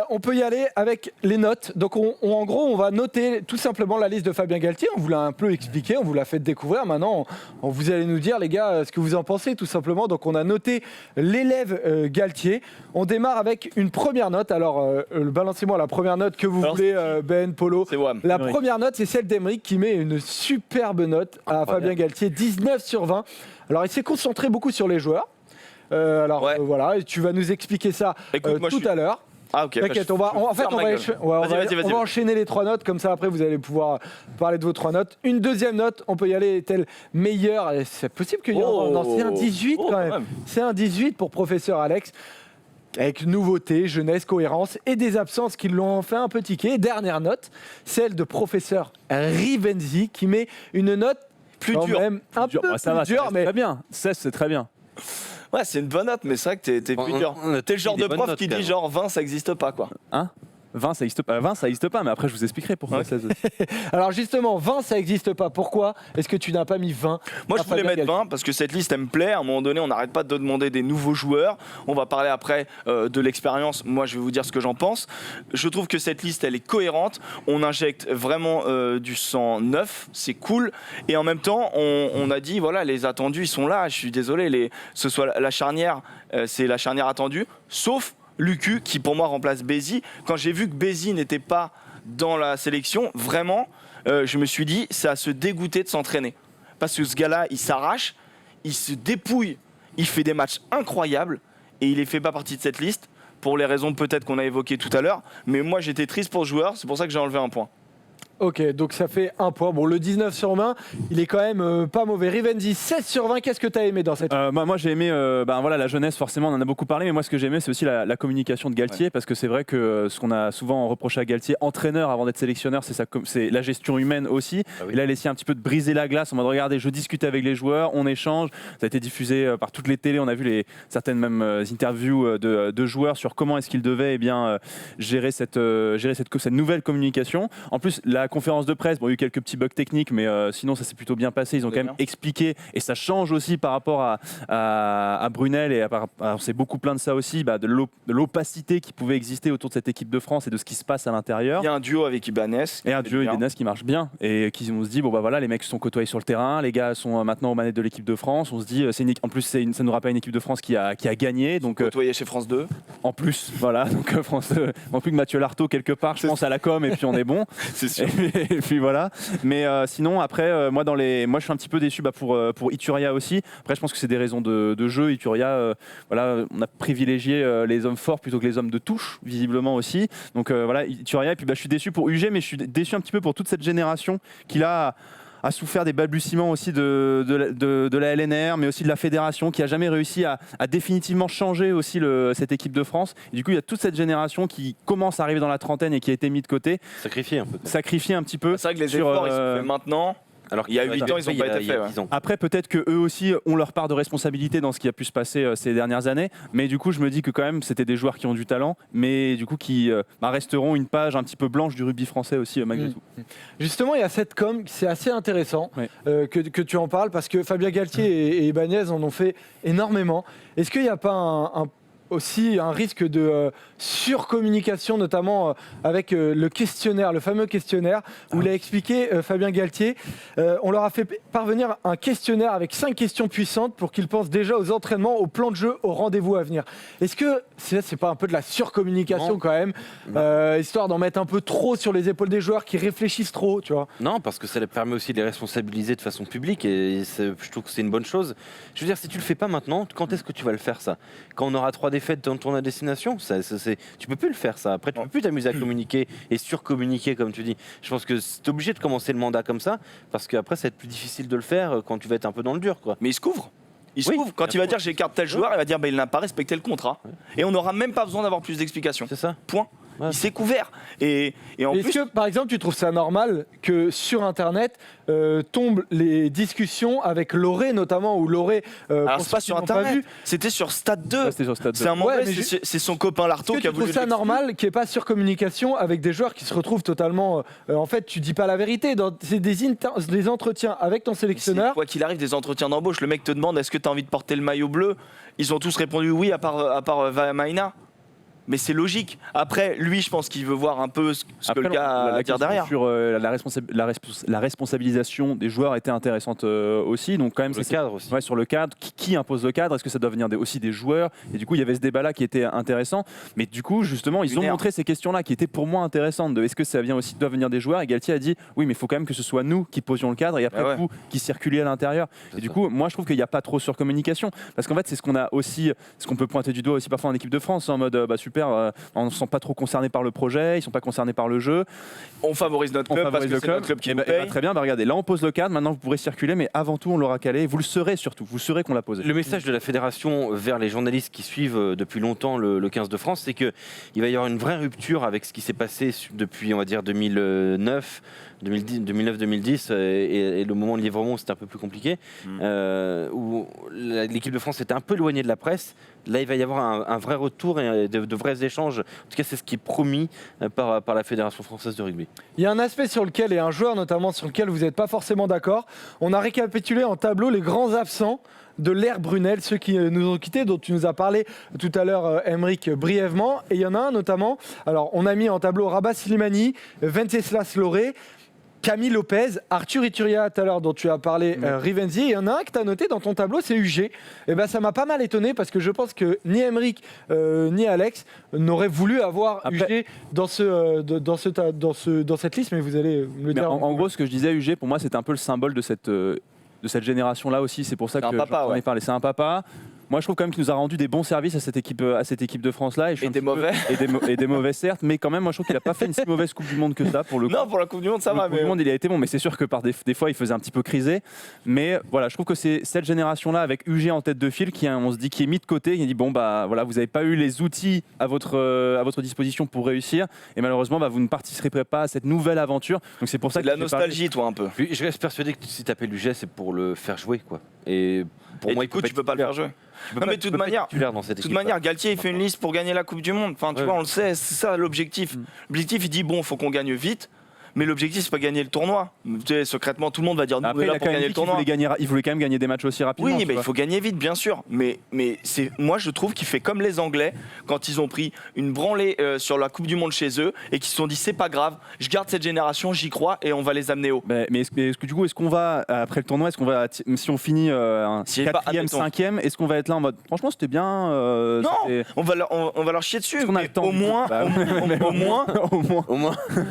[SPEAKER 1] On peut y aller avec les notes. Donc, en gros, on va noter tout simplement la liste de Fabien Galtier. On vous l'a un peu expliqué, on vous l'a fait découvrir. Maintenant, vous allez nous dire, les gars, ce que vous en pensez, tout simplement. Donc, on a noté l'élève Galtier. On démarre avec une première note. Alors, balancez-moi la première note que vous
[SPEAKER 2] Alors,
[SPEAKER 1] voulez, Ben, Polo.
[SPEAKER 2] C'est Wam.
[SPEAKER 1] La première note, c'est celle d'Emeric qui met une superbe note à Fabien Galtier, 19 sur 20. Alors, il s'est concentré beaucoup sur les joueurs.
[SPEAKER 2] Ouais.
[SPEAKER 1] Voilà, et tu vas nous expliquer ça
[SPEAKER 2] Écoute, moi,
[SPEAKER 1] tout à l'heure.
[SPEAKER 2] Ah ok.
[SPEAKER 1] T'inquiète,
[SPEAKER 2] bah,
[SPEAKER 1] on va enchaîner les 3 notes, comme ça après vous allez pouvoir parler de vos 3 notes. Une deuxième note, on peut y aller, est-elle meilleure? Et c'est possible qu'il y ait non, c'est un 18 quand même. C'est un 18 pour professeur Alex. Avec nouveauté, jeunesse, cohérence et des absences qui l'ont fait un peu tiquer. Dernière note, celle de professeur Rivenzi qui met une note
[SPEAKER 2] Plus
[SPEAKER 1] quand
[SPEAKER 2] dur.
[SPEAKER 1] même un peu
[SPEAKER 4] Ça va,
[SPEAKER 1] plus dure, mais
[SPEAKER 4] très bien. 16, c'est très bien.
[SPEAKER 2] Ouais, c'est une bonne note, mais c'est vrai que t'es plus dur.
[SPEAKER 3] On a
[SPEAKER 2] T'es le genre
[SPEAKER 3] des
[SPEAKER 2] de
[SPEAKER 3] bonnes
[SPEAKER 2] prof
[SPEAKER 3] notes,
[SPEAKER 2] qui
[SPEAKER 3] quand
[SPEAKER 2] dit
[SPEAKER 3] même.
[SPEAKER 2] genre 20 ça existe pas quoi.
[SPEAKER 4] 20, ça n'existe pas. 20, ça existe pas, mais après, je vous expliquerai pourquoi.
[SPEAKER 2] Ouais.
[SPEAKER 4] 16.
[SPEAKER 1] alors justement 20 ça n'existe pas. Pourquoi est-ce que tu n'as pas mis 20?
[SPEAKER 2] Moi
[SPEAKER 1] à
[SPEAKER 2] je voulais
[SPEAKER 1] Fabien
[SPEAKER 2] mettre 20 parce que cette liste elle me plaît. À un moment donné, on n'arrête pas de demander des nouveaux joueurs. On va parler après de l'expérience. Moi je vais vous dire ce que j'en pense. Je trouve que cette liste elle est cohérente. On injecte vraiment du sang neuf, c'est cool. Et en même temps, on a dit voilà, les attendus ils sont là. Je suis désolé, ce soit la charnière, c'est la charnière attendue, sauf Lucu qui pour moi remplace Bézi. Quand j'ai vu que Bézi n'était pas dans la sélection, vraiment, je me suis dit c'est à se dégoûter de s'entraîner. Parce que ce gars-là, il s'arrache, il se dépouille, il fait des matchs incroyables et il ne fait pas partie de cette liste pour les raisons peut-être qu'on a évoquées tout à l'heure. Mais moi j'étais triste pour le joueur, c'est pour ça que j'ai enlevé un point.
[SPEAKER 1] Ok, donc ça fait un point. Bon, le 19 sur 20, il est quand même pas mauvais. Rivenzi, 16 sur 20, qu'est-ce que tu as aimé dans cette...
[SPEAKER 4] Moi j'ai aimé voilà, la jeunesse, forcément on en a beaucoup parlé, mais moi ce que j'ai aimé c'est aussi la communication de Galtier, parce que c'est vrai que ce qu'on a souvent reproché à Galtier, entraîneur avant d'être sélectionneur, c'est la gestion humaine aussi.
[SPEAKER 3] oui.
[SPEAKER 4] Et là il a essayé un petit peu de briser la glace en mode regardez, je discute avec les joueurs, on échange. Ça a été diffusé par toutes les télés, on a vu certaines même interviews de joueurs sur comment est-ce qu'ils devaient gérer cette nouvelle communication. En plus la conférence de presse, bon, il y a eu quelques petits bugs techniques, mais sinon ça s'est plutôt bien passé. Ils ont quand même expliqué, et ça change aussi par rapport à Brunel, et on s'est beaucoup plaint de ça aussi, de l'opacité qui pouvait exister autour de cette équipe de France et de ce qui se passe à l'intérieur.
[SPEAKER 2] Il y a un duo avec Ibanez.
[SPEAKER 4] Et un duo Ibanez qui marche bien, et on se dit bon bah voilà, les mecs se sont côtoyés sur le terrain, les gars sont maintenant aux manettes de l'équipe de France. On se dit en plus ça nous rappelle une équipe de France qui a gagné, donc
[SPEAKER 2] Côtoyé chez France 2.
[SPEAKER 4] en plus voilà, donc France, en plus que Mathieu Lartaud quelque part, je pense à la com, et puis on est bon.
[SPEAKER 2] C'est sûr.
[SPEAKER 4] Et puis voilà. Mais sinon après moi je suis un petit peu déçu pour Ituria aussi. Après je pense que c'est des raisons de jeu. Ituria voilà, on a privilégié les hommes forts plutôt que les hommes de touche visiblement aussi. Donc voilà, Ituria, et puis je suis déçu pour UG, mais je suis déçu un petit peu pour toute cette génération qui a souffert des balbutiements aussi de la LNR, mais aussi de la fédération, qui a jamais réussi à définitivement changer aussi cette équipe de France. Et du coup, il y a toute cette génération qui commence à arriver dans la trentaine et qui a été mise de côté,
[SPEAKER 3] Sacrifié un peu.
[SPEAKER 4] sacrifié un petit peu.
[SPEAKER 2] C'est vrai que les
[SPEAKER 4] sur,
[SPEAKER 2] efforts ils sont faits maintenant.
[SPEAKER 3] Alors
[SPEAKER 2] Il y a 8 ans, ils n'ont pas été faits. Ouais.
[SPEAKER 4] Après, peut-être qu'eux aussi ont leur part de responsabilité dans ce qui a pu se passer ces dernières années. Mais du coup, je me dis que quand même, c'était des joueurs qui ont du talent, mais du coup, qui resteront une page un petit peu blanche du rugby français aussi, malgré tout.
[SPEAKER 1] Justement, il y a cette com, c'est assez intéressant
[SPEAKER 4] Ouais.
[SPEAKER 1] que tu en parles, parce que Fabien Galtier et Ibanez en ont fait énormément. Est-ce qu'il n'y a pas aussi un risque de surcommunication, notamment avec le questionnaire, le fameux questionnaire, où il a expliqué, Fabien Galtier, on leur a fait parvenir un questionnaire avec 5 questions puissantes pour qu'ils pensent déjà aux entraînements, au plan de jeu, au rendez-vous à venir. Est-ce que c'est pas un peu de la surcommunication quand même, histoire d'en mettre un peu trop sur les épaules des joueurs qui réfléchissent trop, tu vois?
[SPEAKER 3] Non, parce que ça permet aussi de les responsabiliser de façon publique et je trouve que c'est une bonne chose. Je veux dire, si tu le fais pas maintenant, quand est-ce que tu vas le faire ça? Quand on aura 3 défaites dans le tournoi à destination, tu peux plus le faire ça. Après, tu peux plus t'amuser à communiquer et surcommuniquer comme tu dis. Je pense que tu es obligé de commencer le mandat comme ça parce qu'après, ça va être plus difficile de le faire quand tu vas être un peu dans le dur, quoi.
[SPEAKER 2] Mais il se couvre. Il se couvre. Quand il va dire j'écarte tel joueur, il va dire il n'a pas respecté le contrat. Et on n'aura même pas besoin d'avoir plus d'explications.
[SPEAKER 3] C'est ça.
[SPEAKER 2] Point.
[SPEAKER 3] Ouais.
[SPEAKER 2] Il s'est couvert. Et en
[SPEAKER 1] Est-ce
[SPEAKER 2] plus.
[SPEAKER 1] que, par exemple, tu trouves ça normal que sur Internet tombent les discussions avec Loré, notamment, où Loré.
[SPEAKER 2] Alors, c'est pas sur Internet, c'était sur Stade 2.
[SPEAKER 4] Ouais, c'était sur Stade 2.
[SPEAKER 2] C'est un mauvais,
[SPEAKER 1] Ouais, mais
[SPEAKER 2] c'est son copain Lartaud
[SPEAKER 1] Est-ce
[SPEAKER 2] qui
[SPEAKER 1] que
[SPEAKER 2] a
[SPEAKER 1] tu
[SPEAKER 2] voulu.
[SPEAKER 1] trouves ça normal qu'il n'y ait pas sur communication avec des joueurs qui se retrouvent totalement. En fait, tu dis pas la vérité. C'est des entretiens avec ton sélectionneur.
[SPEAKER 2] Quoi qu'il arrive, des entretiens d'embauche, le mec te demande est-ce que tu as envie de porter le maillot bleu? Ils ont tous répondu oui, à part Maïna. Mais c'est logique. Après, lui, je pense qu'il veut voir un peu ce que le gars a à dire derrière.
[SPEAKER 4] Sur la responsabilisation des joueurs était intéressante aussi. Donc quand même,
[SPEAKER 3] Le
[SPEAKER 4] c'est
[SPEAKER 3] cadre aussi.
[SPEAKER 4] Ouais, sur le cadre, qui impose le cadre? Est-ce que ça doit venir aussi des joueurs? Et du coup, il y avait ce débat-là qui était intéressant. Mais du coup, justement, ils ont montré ces questions-là qui étaient pour moi intéressantes. Est-ce que ça doit venir des joueurs? Et Galtier a dit oui, mais il faut quand même que ce soit nous qui posions le cadre et après vous qui circuliez à l'intérieur. Et du coup, moi, je trouve qu'il n'y a pas trop sur communication parce qu'en fait, c'est ce qu'on peut pointer du doigt aussi parfois en équipe de France en mode super. On ne se sent pas trop concerné par le projet, ils ne sont pas concernés par le jeu.
[SPEAKER 2] On favorise notre club parce que c'est notre club qui nous paye.
[SPEAKER 4] Très bien, regardez, là on pose le cadre, maintenant vous pourrez circuler, mais avant tout on l'aura calé, vous le saurez surtout, vous saurez qu'on l'a posé.
[SPEAKER 3] Le message de la fédération vers les journalistes qui suivent depuis longtemps le 15 de France, c'est qu'il va y avoir une vraie rupture avec ce qui s'est passé depuis, on va dire, 2009-2010 et le moment de Lièvremont c'était un peu plus compliqué, où l'équipe de France était un peu éloignée de la presse. Là il va y avoir un vrai retour et de vrais échanges. En tout cas c'est ce qui est promis par la Fédération française de rugby.
[SPEAKER 1] Il y a un aspect sur lequel, et un joueur notamment sur lequel vous n'êtes pas forcément d'accord. On a récapitulé en tableau les grands absents de l'ère Brunel, ceux qui nous ont quittés, dont tu nous as parlé tout à l'heure, Aymeric, brièvement. Et il y en a un notamment, alors on a mis en tableau Rabat Slimani, Venceslas Loré, Camille Lopez, Arthur Ituria tout à l'heure dont tu as parlé, Rivenzi. Il y en a un que tu as noté dans ton tableau, c'est UG. Et ben ça m'a pas mal étonné parce que je pense que ni Aymeric ni Alex n'auraient voulu avoir UG dans cette liste, mais vous allez me le dire.
[SPEAKER 4] En gros, ce que je disais, UG, pour moi, c'était un peu le symbole de cette génération-là aussi. C'est pour ça que j'en ai parlé. C'est un papa. Moi, je trouve quand même qu'il nous a rendu des bons services à cette équipe de France-là.
[SPEAKER 2] Et des mauvais.
[SPEAKER 4] Et des mauvais, certes. Mais quand même, moi, je trouve qu'il n'a pas fait une si mauvaise Coupe du Monde que ça, pour le coup.
[SPEAKER 2] Non, pour la Coupe du Monde, ça va.
[SPEAKER 4] La Coupe du Monde, il a été bon. Mais c'est sûr que des fois, il faisait un petit peu criser. Mais voilà, je trouve que c'est cette génération-là, avec UG en tête de file, on se dit qui est mis de côté. Il dit bon, bah voilà, vous n'avez pas eu les outils à votre disposition pour réussir. Et malheureusement, vous ne participerez pas à cette nouvelle aventure. Donc c'est pour ça
[SPEAKER 2] que. C'est de la nostalgie, toi, un peu.
[SPEAKER 3] Puis, je reste persuadé que si tu appelles UG, c'est pour le faire jouer, quoi. Et pour moi,
[SPEAKER 2] tu peux pas le faire jouer. Non, mais de toute manière, Galtier il fait une liste pour gagner la Coupe du Monde. Enfin, tu vois, on le sait, c'est ça l'objectif. L'objectif, il dit bon, faut qu'on gagne vite. Mais l'objectif, c'est pas gagner le tournoi. Tu sais, secrètement, tout le monde va dire nous, on est là pour gagner le tournoi.
[SPEAKER 4] Il voulait quand même gagner des matchs aussi rapidement.
[SPEAKER 2] Oui, mais il faut gagner vite, bien sûr. Mais moi, je trouve qu'il fait comme les Anglais quand ils ont pris une branlée sur la Coupe du Monde chez eux et qui se sont dit c'est pas grave, je garde cette génération, j'y crois et on va les amener haut.
[SPEAKER 4] Mais est-ce qu'on va, après le tournoi, si on finit un 4e, 5e, est-ce qu'on va être là en mode franchement c'était bien
[SPEAKER 2] Non, on va leur chier dessus. Au moins.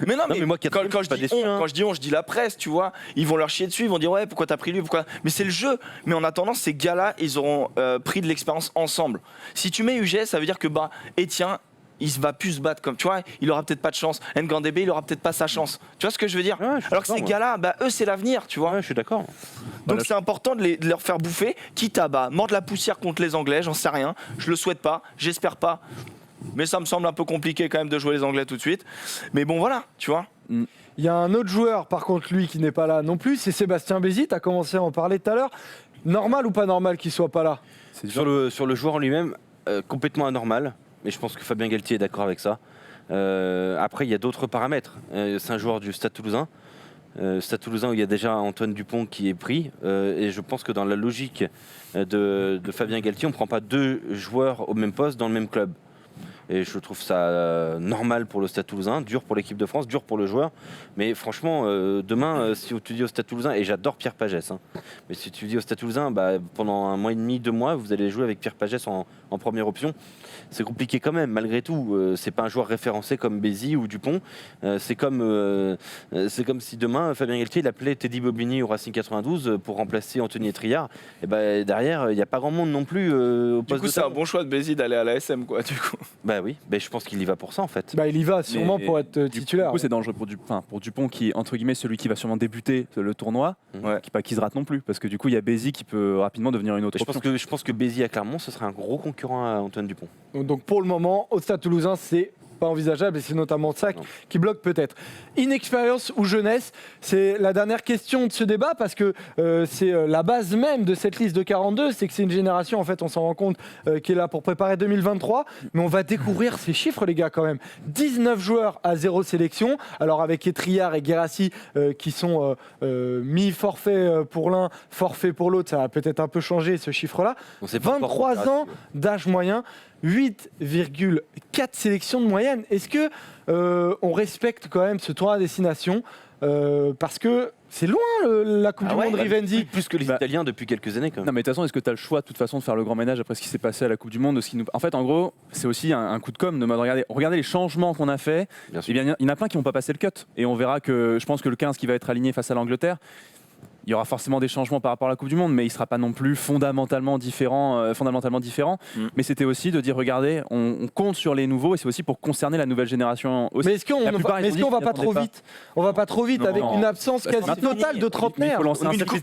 [SPEAKER 2] Mais non, mais moi, quand je dis on, je dis la presse, tu vois. Ils vont leur chier dessus, ils vont dire ouais, pourquoi t'as pris lui, pourquoi. Mais c'est le jeu. Mais en attendant, ces gars-là, ils auront pris de l'expérience ensemble. Si tu mets UG, ça veut dire que Etienne, il va plus se battre comme, tu vois, il aura peut-être pas de chance. Ngandebe, il aura peut-être pas sa chance. Tu vois ce que je veux dire? Alors que ces gars-là, eux, c'est l'avenir, tu vois.
[SPEAKER 3] Ouais, je suis d'accord.
[SPEAKER 2] Donc c'est important de leur faire bouffer, quitte à mordre la poussière contre les Anglais, j'en sais rien. Je le souhaite pas, j'espère pas. Mais ça me semble un peu compliqué quand même de jouer les Anglais tout de suite. Mais bon, voilà, tu vois.
[SPEAKER 1] Il y a un autre joueur, par contre, lui, qui n'est pas là non plus, c'est Sébastien Bézi. Tu as commencé à en parler tout à l'heure. Normal ou pas normal qu'il soit pas là?
[SPEAKER 3] Sur le joueur en lui-même, complètement anormal. Mais je pense que Fabien Galtier est d'accord avec ça. Après, il y a d'autres paramètres. C'est un joueur du Stade Toulousain. Stade Toulousain où il y a déjà Antoine Dupont qui est pris. Et je pense que dans la logique de Fabien Galtier, on ne prend pas 2 joueurs au même poste dans le même club. Et je trouve ça normal pour le Stade Toulousain, dur pour l'équipe de France, dur pour le joueur. Mais franchement, demain, si tu dis au Stade Toulousain, et j'adore Pierre Pagès, mais si tu dis au Stade Toulousain, pendant 1 mois et demi, 2 mois, vous allez jouer avec Pierre Pagès en première option. C'est compliqué quand même, malgré tout. C'est pas un joueur référencé comme Bézi ou Dupont. C'est comme si demain, Fabien Galtier il appelait Teddy Bobigny au Racing 92 pour remplacer Anthony Etrillard. Et derrière, il n'y a pas grand monde non plus au poste de
[SPEAKER 2] Du coup, c'est un bon choix de Bézi d'aller à la SM, quoi, du coup.
[SPEAKER 3] Oui, je pense qu'il y va pour ça en fait.
[SPEAKER 1] Il y va sûrement pour être titulaire.
[SPEAKER 4] Du coup, c'est dangereux pour Dupont qui est entre guillemets celui qui va sûrement débuter le tournoi, qui se rate non plus, parce que du coup il y a Bézi qui peut rapidement devenir une autre option.
[SPEAKER 3] Je pense que Bézi à Clermont, ce serait un gros concurrent à Antoine Dupont.
[SPEAKER 1] Donc pour le moment, au Stade Toulousain, c'est pas envisageable et c'est notamment ça qui bloque peut-être. Inexpérience ou jeunesse, c'est la dernière question de ce débat parce que c'est la base même de cette liste de 42, c'est que c'est une génération, en fait on s'en rend compte, qui est là pour préparer 2023, mais on va découvrir ces chiffres les gars quand même. 19 joueurs à 0 sélection, alors avec Etrillard et Guérassi qui sont mi-forfait pour l'un, forfait pour l'autre, ça va peut-être un peu changer ce chiffre-là. 23 ans d'âge moyen, 8,4 sélections de moyenne. Est-ce que on respecte quand même ce tournoi à destination parce que c'est loin la Coupe du Monde Rivendi.
[SPEAKER 3] Plus que les Italiens depuis quelques années quand même.
[SPEAKER 4] Non mais de toute façon, est-ce que tu as le choix de toute façon de faire le grand ménage après ce qui s'est passé à la Coupe du Monde En fait, en gros, c'est aussi un coup de com' de mode regardez les changements qu'on a fait. Eh bien, il y en a plein qui n'ont pas passé le cut. Et on verra que je pense que le 15 qui va être aligné face à l'Angleterre, il y aura forcément des changements par rapport à la Coupe du Monde, mais il ne sera pas non plus fondamentalement différent. Mais c'était aussi de dire, regardez, on compte sur les nouveaux, et c'est aussi pour concerner la nouvelle génération aussi.
[SPEAKER 1] Mais est-ce qu'on va pas trop vite ? On va pas trop vite avec une absence quasi totale de trentenaires.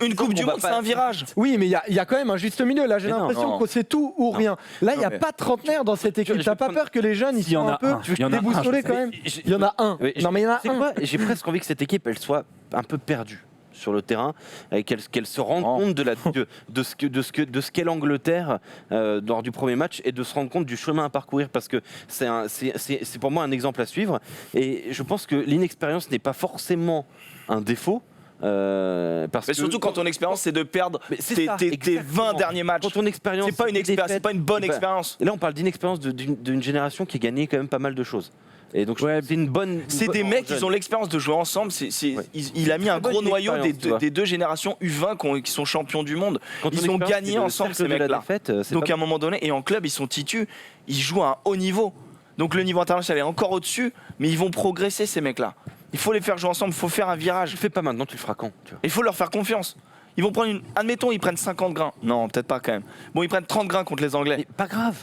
[SPEAKER 2] Une Coupe du Monde, c'est un virage.
[SPEAKER 1] Oui, mais il y a quand même un juste milieu. Là, j'ai l'impression que c'est tout ou rien. Là, il n'y a pas de trentenaires dans cette équipe. T'as pas peur que les jeunes, ils soient un peu déboussolés quand même ? Il y en a un. Non, mais il y en a un.
[SPEAKER 3] J'ai presque envie que cette équipe, elle soit un peu perdue sur le terrain, qu'elle se rende compte de ce qu'est l'Angleterre lors du premier match et de se rendre compte du chemin à parcourir, parce que c'est pour moi un exemple à suivre, et je pense que l'inexpérience n'est pas forcément un défaut.
[SPEAKER 2] Mais surtout quand ton expérience c'est de perdre tes 20 derniers matchs.
[SPEAKER 3] Quand ton expérience,
[SPEAKER 2] c'est pas une bonne expérience.
[SPEAKER 3] Et là on parle d'inexpérience d'une génération qui a gagné quand même pas mal de choses. Et donc c'est une bonne.
[SPEAKER 2] C'est des mecs qui ont l'expérience de jouer ensemble. Il a mis un gros noyau des 2 générations U20 qui sont champions du monde. Ils ont gagné ensemble ces mecs-là. Donc à un moment donné, et en club ils sont titus, ils jouent à un haut niveau. Donc le niveau international est encore au-dessus, mais ils vont progresser ces mecs-là. Il faut les faire jouer ensemble, il faut faire un virage.
[SPEAKER 3] Tu le fais pas maintenant, tu le feras quand ?
[SPEAKER 2] Il faut leur faire confiance. Ils vont prendre admettons, ils prennent 50 grains. Non, peut-être pas quand même. Bon, ils prennent 30 grains contre les Anglais.
[SPEAKER 3] Mais pas grave.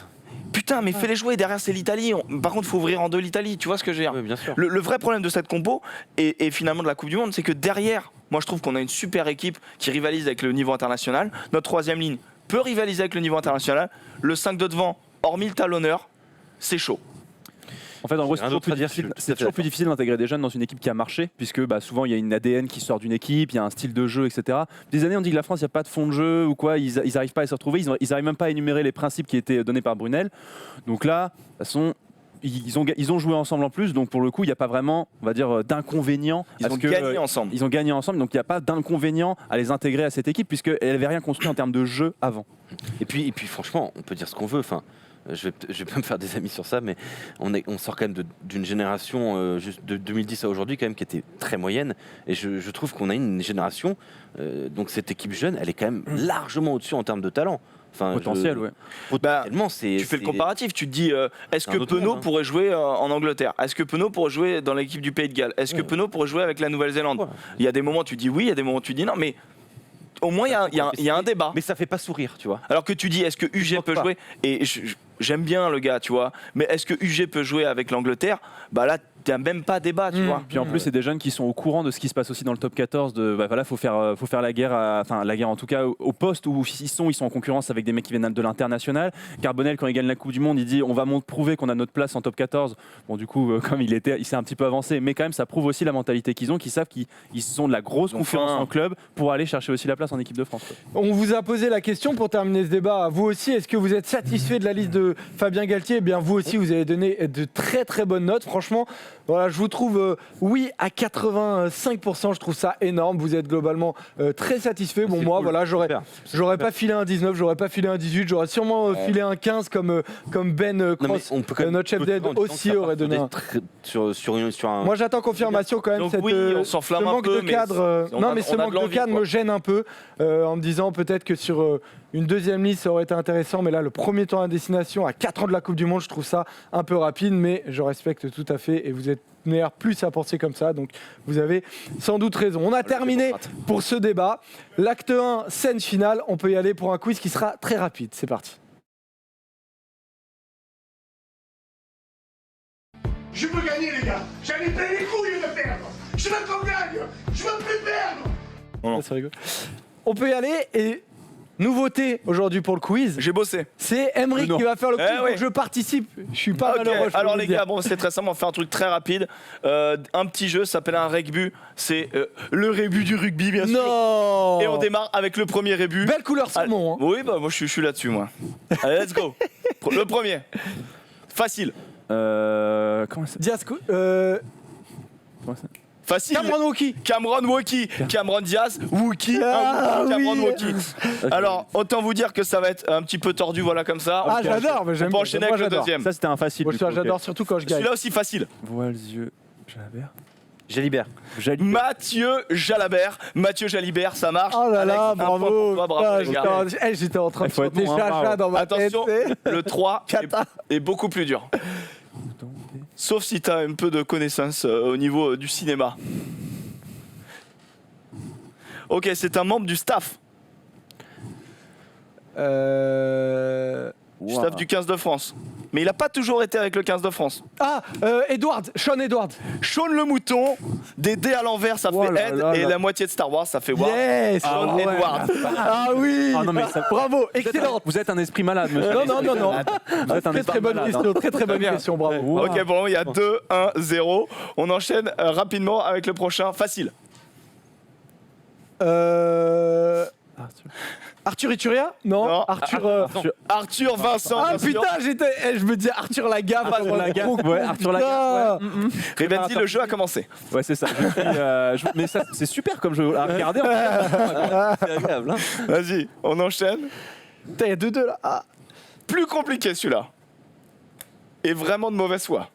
[SPEAKER 2] Putain, mais fais-les jouer. Derrière, c'est l'Italie. Par contre, il faut ouvrir en 2 l'Italie. Tu vois ce que je veux dire ?
[SPEAKER 3] Oui, bien sûr.
[SPEAKER 2] Le vrai problème de cette compo et finalement de la Coupe du Monde, c'est que derrière, moi, je trouve qu'on a une super équipe qui rivalise avec le niveau international. Notre 3e ligne peut rivaliser avec le niveau international. Le 5 de devant, hormis le talonneur, c'est chaud.
[SPEAKER 4] En fait, en gros, c'est toujours plus difficile d'intégrer des jeunes dans une équipe qui a marché, puisque souvent il y a une ADN qui sort d'une équipe, il y a un style de jeu, etc. Des années, on dit que la France, il n'y a pas de fond de jeu ou quoi, ils n'arrivent pas à se retrouver, ils n'arrivent même pas à énumérer les principes qui étaient donnés par Brunel. Donc là, de toute façon, ils ont joué ensemble en plus, donc pour le coup, il n'y a pas vraiment, on va dire, d'inconvénient.
[SPEAKER 2] Ils ont gagné ensemble.
[SPEAKER 4] Ils ont gagné ensemble, donc il n'y a pas d'inconvénient à les intégrer à cette équipe, puisqu'elle n'avait rien construit en termes de jeu avant.
[SPEAKER 3] Et puis franchement, on peut dire ce qu'on veut. Enfin, je vais pas me faire des amis sur ça, mais on sort quand même d'une génération juste de 2010 à aujourd'hui quand même qui était très moyenne, et je trouve qu'on a une génération, donc cette équipe jeune, elle est quand même largement au-dessus en termes de talent. Enfin,
[SPEAKER 4] potentiel,
[SPEAKER 2] potentiellement, tu fais le comparatif, tu te dis est-ce que Penaud pourrait jouer en Angleterre ? Est-ce que Penaud pourrait jouer dans l'équipe du Pays de Galles ? Est-ce que Penaud pourrait jouer avec la Nouvelle-Zélande ? Il y a des moments tu dis oui, il y a des moments tu dis non, mais au moins il y a un débat.
[SPEAKER 3] Mais ça fait pas sourire, tu vois.
[SPEAKER 2] Alors que tu dis est-ce que UG peut jouer ? Et j'aime bien le gars, tu vois, mais est-ce que UG peut jouer avec l'Angleterre ? Bah là, t'as même pas débat, tu vois.
[SPEAKER 4] Puis en plus, c'est des jeunes qui sont au courant de ce qui se passe aussi dans le top 14. Faut faire la guerre, la guerre en tout cas au poste où ils sont en concurrence avec des mecs qui viennent de l'international. Carbonel, quand il gagne la Coupe du Monde, il dit on va prouver qu'on a notre place en top 14. Bon, du coup, comme il s'est un petit peu avancé, mais quand même, ça prouve aussi la mentalité qu'ils ont, qu'ils savent qu'ils sont de la grosse confiance en club pour aller chercher aussi la place en équipe de France.
[SPEAKER 1] On vous a posé la question pour terminer ce débat. Vous aussi, est-ce que vous êtes satisfait de la liste de Fabien Galtier ? Eh bien, vous aussi, vous avez donné de très très bonnes notes. Franchement, Voilà, je vous trouve oui à 85%. Je trouve ça énorme. Vous êtes globalement très satisfait. Bon,
[SPEAKER 3] C'est
[SPEAKER 1] moi,
[SPEAKER 3] cool.
[SPEAKER 1] voilà,
[SPEAKER 3] Super.
[SPEAKER 1] j'aurais pas filé un 19, j'aurais pas filé un 18, j'aurais sûrement filé un 15 comme Ben
[SPEAKER 3] Non, mais
[SPEAKER 1] Cross,
[SPEAKER 3] on peut quand même
[SPEAKER 1] notre chef
[SPEAKER 3] clôturer
[SPEAKER 1] d'aide
[SPEAKER 3] en disant que
[SPEAKER 1] aussi
[SPEAKER 3] ça
[SPEAKER 1] aurait
[SPEAKER 3] part
[SPEAKER 1] donné un.
[SPEAKER 3] sur un.
[SPEAKER 1] Moi, j'attends confirmation quand même.
[SPEAKER 2] Donc
[SPEAKER 1] cette,
[SPEAKER 2] oui, on s'enflamme
[SPEAKER 1] ce
[SPEAKER 2] un
[SPEAKER 1] manque
[SPEAKER 2] peu,
[SPEAKER 1] de
[SPEAKER 2] mais
[SPEAKER 1] cadre.
[SPEAKER 2] on
[SPEAKER 1] Non,
[SPEAKER 2] a-
[SPEAKER 1] mais ce
[SPEAKER 2] on a de
[SPEAKER 1] manque de
[SPEAKER 2] l'envie,
[SPEAKER 1] cadre
[SPEAKER 2] quoi.
[SPEAKER 1] me gêne un peu en me disant peut-être que sur une deuxième liste, ça aurait été intéressant. Mais là, le premier tour à destination à 4 ans de la Coupe du Monde, je trouve ça un peu rapide. Mais je respecte tout à fait et vous êtes plus à penser comme ça. Donc, vous avez sans doute raison. On a terminé
[SPEAKER 2] démocrate.
[SPEAKER 1] pour ce débat. L'acte 1, scène finale. On peut y aller pour un quiz qui sera très rapide. C'est parti.
[SPEAKER 5] Je veux gagner, les gars. J'en ai plein les couilles de perdre. Je veux qu'on gagne. Je veux plus perdre.
[SPEAKER 2] Non.
[SPEAKER 1] Ça, c'est rigolo. On peut y aller et nouveauté aujourd'hui pour le quiz.
[SPEAKER 2] J'ai bossé.
[SPEAKER 1] C'est Emeric
[SPEAKER 4] Non.
[SPEAKER 1] qui va faire le quiz,
[SPEAKER 2] Eh oui.
[SPEAKER 1] donc je participe. Je suis pas
[SPEAKER 2] Ok,
[SPEAKER 1] malheureux. je peux
[SPEAKER 2] alors
[SPEAKER 1] vous
[SPEAKER 2] les
[SPEAKER 1] le
[SPEAKER 2] gars,
[SPEAKER 1] dire.
[SPEAKER 2] bon, c'est très simple, on fait un truc très rapide. Un petit jeu, ça s'appelle un rugby. C'est le rébut du rugby, bien sûr.
[SPEAKER 1] Non.
[SPEAKER 2] Et on démarre avec le premier rébut.
[SPEAKER 1] Belle couleur saumon. Hein.
[SPEAKER 2] Oui, bah moi je suis là-dessus, moi. Allez, let's go. Le premier. Facile.
[SPEAKER 4] Comment ça
[SPEAKER 1] Diasco.
[SPEAKER 4] comment ça
[SPEAKER 2] Facile.
[SPEAKER 1] Cameron Wauquiez.
[SPEAKER 2] Cameron Wauquiez. Cameron Diaz. Wauquiez.
[SPEAKER 1] Ah,
[SPEAKER 2] Cameron
[SPEAKER 1] oui.
[SPEAKER 2] Wauquiez. Alors, autant vous dire que ça va être un petit peu tordu, voilà, comme ça.
[SPEAKER 1] Ah, j'adore. Mais
[SPEAKER 2] On
[SPEAKER 1] j'aime
[SPEAKER 2] peut enchaîner
[SPEAKER 1] moi,
[SPEAKER 2] avec le
[SPEAKER 1] j'adore.
[SPEAKER 2] deuxième.
[SPEAKER 4] Ça, c'était un facile.
[SPEAKER 1] Moi,
[SPEAKER 4] du coup, ok.
[SPEAKER 1] j'adore surtout quand je gagne.
[SPEAKER 2] Celui-là aussi facile.
[SPEAKER 4] Voiles, yeux, Jalabert.
[SPEAKER 3] Jalibert.
[SPEAKER 2] Mathieu Jalabert. Mathieu Jalibert, ça marche.
[SPEAKER 1] Oh là là,
[SPEAKER 2] Alex, un point
[SPEAKER 1] bravo.
[SPEAKER 2] pour toi, bravo,
[SPEAKER 1] Ah,
[SPEAKER 2] les gars.
[SPEAKER 1] j'étais en train de
[SPEAKER 4] Il faut être
[SPEAKER 1] chanter
[SPEAKER 4] bon, hein,
[SPEAKER 1] Jaja
[SPEAKER 4] bravo.
[SPEAKER 1] dans ma tête.
[SPEAKER 2] Attention,
[SPEAKER 1] tu sais.
[SPEAKER 2] le 3
[SPEAKER 1] Cata.
[SPEAKER 2] est beaucoup plus dur. Sauf si tu as un peu de connaissances au niveau du cinéma. Ok, c'est un membre du staff. Du staff du 15 de France. Mais il n'a pas toujours été avec le 15 de France.
[SPEAKER 1] Ah, Edward. Sean Edward.
[SPEAKER 2] Sean le mouton, des dés à l'envers, ça
[SPEAKER 1] Oh
[SPEAKER 2] fait
[SPEAKER 1] là
[SPEAKER 2] Ed,
[SPEAKER 1] là
[SPEAKER 2] et
[SPEAKER 1] là.
[SPEAKER 2] la moitié de Star Wars, ça fait Ward.
[SPEAKER 1] Yes.
[SPEAKER 2] Sean
[SPEAKER 1] ouais.
[SPEAKER 2] Edward.
[SPEAKER 1] Ah oui.
[SPEAKER 4] Ah non, mais ça-
[SPEAKER 1] Bravo. Excellent.
[SPEAKER 4] Vous êtes un esprit malade, monsieur.
[SPEAKER 1] Non.
[SPEAKER 4] Vous êtes un
[SPEAKER 1] Très
[SPEAKER 4] esprit
[SPEAKER 1] très bonne
[SPEAKER 4] malade, hein.
[SPEAKER 1] question. Très bonne question. Bravo.
[SPEAKER 4] Wow.
[SPEAKER 2] Ok, bon, il y a 2, 1, 0. On enchaîne rapidement avec le prochain. Facile.
[SPEAKER 1] Arthur Ituria? Non.
[SPEAKER 2] Non.
[SPEAKER 1] Arthur.
[SPEAKER 2] Arthur Vincent.
[SPEAKER 1] Ah
[SPEAKER 2] bien sûr.
[SPEAKER 1] putain, je me dis Arthur Lagaffe.
[SPEAKER 4] Arthur Lagaffe, ouais, Arthur
[SPEAKER 1] Putain.
[SPEAKER 4] Lagaffe,
[SPEAKER 2] Rivenzi, le jeu a commencé.
[SPEAKER 4] Ouais, c'est ça. Mais ça, c'est super comme jeu à regarder. En fait.
[SPEAKER 3] C'est agréable. Hein.
[SPEAKER 2] Vas-y, on enchaîne.
[SPEAKER 1] Putain, il y a 2-2 là. Ah.
[SPEAKER 2] Plus compliqué celui-là. Et vraiment de mauvaise foi.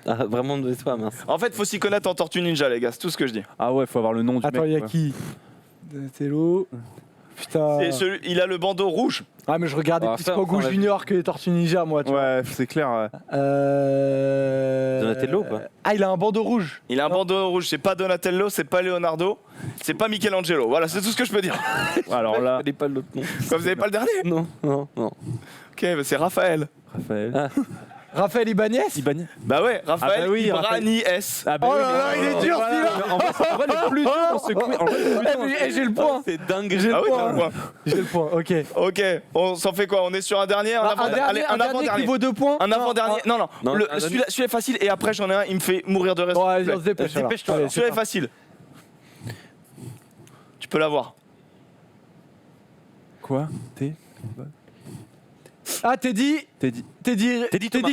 [SPEAKER 3] Ah, vraiment de toi, mince.
[SPEAKER 2] En fait, faut s'y connaître en Tortue Ninja, les gars, c'est tout ce que je dis.
[SPEAKER 4] Ah ouais, faut avoir le nom du
[SPEAKER 1] Attends,
[SPEAKER 4] mec.
[SPEAKER 1] il y a
[SPEAKER 4] quoi.
[SPEAKER 1] qui Donatello. Putain.
[SPEAKER 2] Il a le bandeau rouge.
[SPEAKER 1] Ah, mais je regardais
[SPEAKER 3] Ah,
[SPEAKER 1] plus
[SPEAKER 3] ça,
[SPEAKER 1] Kangoo
[SPEAKER 3] on l'a vu.
[SPEAKER 1] Junior que les Tortues Ninja, moi. Tu vois.
[SPEAKER 4] Ouais, c'est clair.
[SPEAKER 3] Donatello ou pas
[SPEAKER 1] Ah, il a un bandeau rouge.
[SPEAKER 2] Il a un bandeau rouge. C'est pas Donatello, c'est pas Leonardo, c'est pas Michelangelo. Voilà, c'est tout ce que je peux dire.
[SPEAKER 4] Alors là,
[SPEAKER 3] Je connais pas l'autre nom.
[SPEAKER 2] Quoi, vous avez pas le dernier?
[SPEAKER 3] Non.
[SPEAKER 2] Ok, bah c'est Raphaël.
[SPEAKER 4] Raphaël.
[SPEAKER 1] Raphaël Ibanez.
[SPEAKER 4] Ibanez.
[SPEAKER 2] Bah ouais, Raphaël
[SPEAKER 4] Ah bah oui,
[SPEAKER 2] Ibrani S.
[SPEAKER 4] Ah
[SPEAKER 1] Oh là là, il est dur celui-là.
[SPEAKER 4] En vrai, le plus dur dans ce quiz. En vrai, le plus dur dans ce
[SPEAKER 1] Et j'ai le point.
[SPEAKER 3] C'est dingue.
[SPEAKER 1] J'ai
[SPEAKER 2] Ah
[SPEAKER 1] le
[SPEAKER 2] oui,
[SPEAKER 1] point.
[SPEAKER 2] t'as le point.
[SPEAKER 1] J'ai le point, ok.
[SPEAKER 2] Ok, on s'en fait quoi? On est sur un dernier, un
[SPEAKER 1] dernier
[SPEAKER 2] avant-dernier.
[SPEAKER 1] qui vaut 2 points.
[SPEAKER 2] Un avant-dernier. Non, non.
[SPEAKER 3] Non, un
[SPEAKER 2] Celui-là est facile et après j'en ai un, il me fait mourir de reste.
[SPEAKER 1] Bon, allez, on se dépêche. alors.
[SPEAKER 3] Dépêche-toi,
[SPEAKER 1] Allez,
[SPEAKER 3] alors.
[SPEAKER 1] c'est
[SPEAKER 2] Celui-là est facile. Tu peux l'avoir.
[SPEAKER 4] Quoi T'es
[SPEAKER 1] Ah, Teddy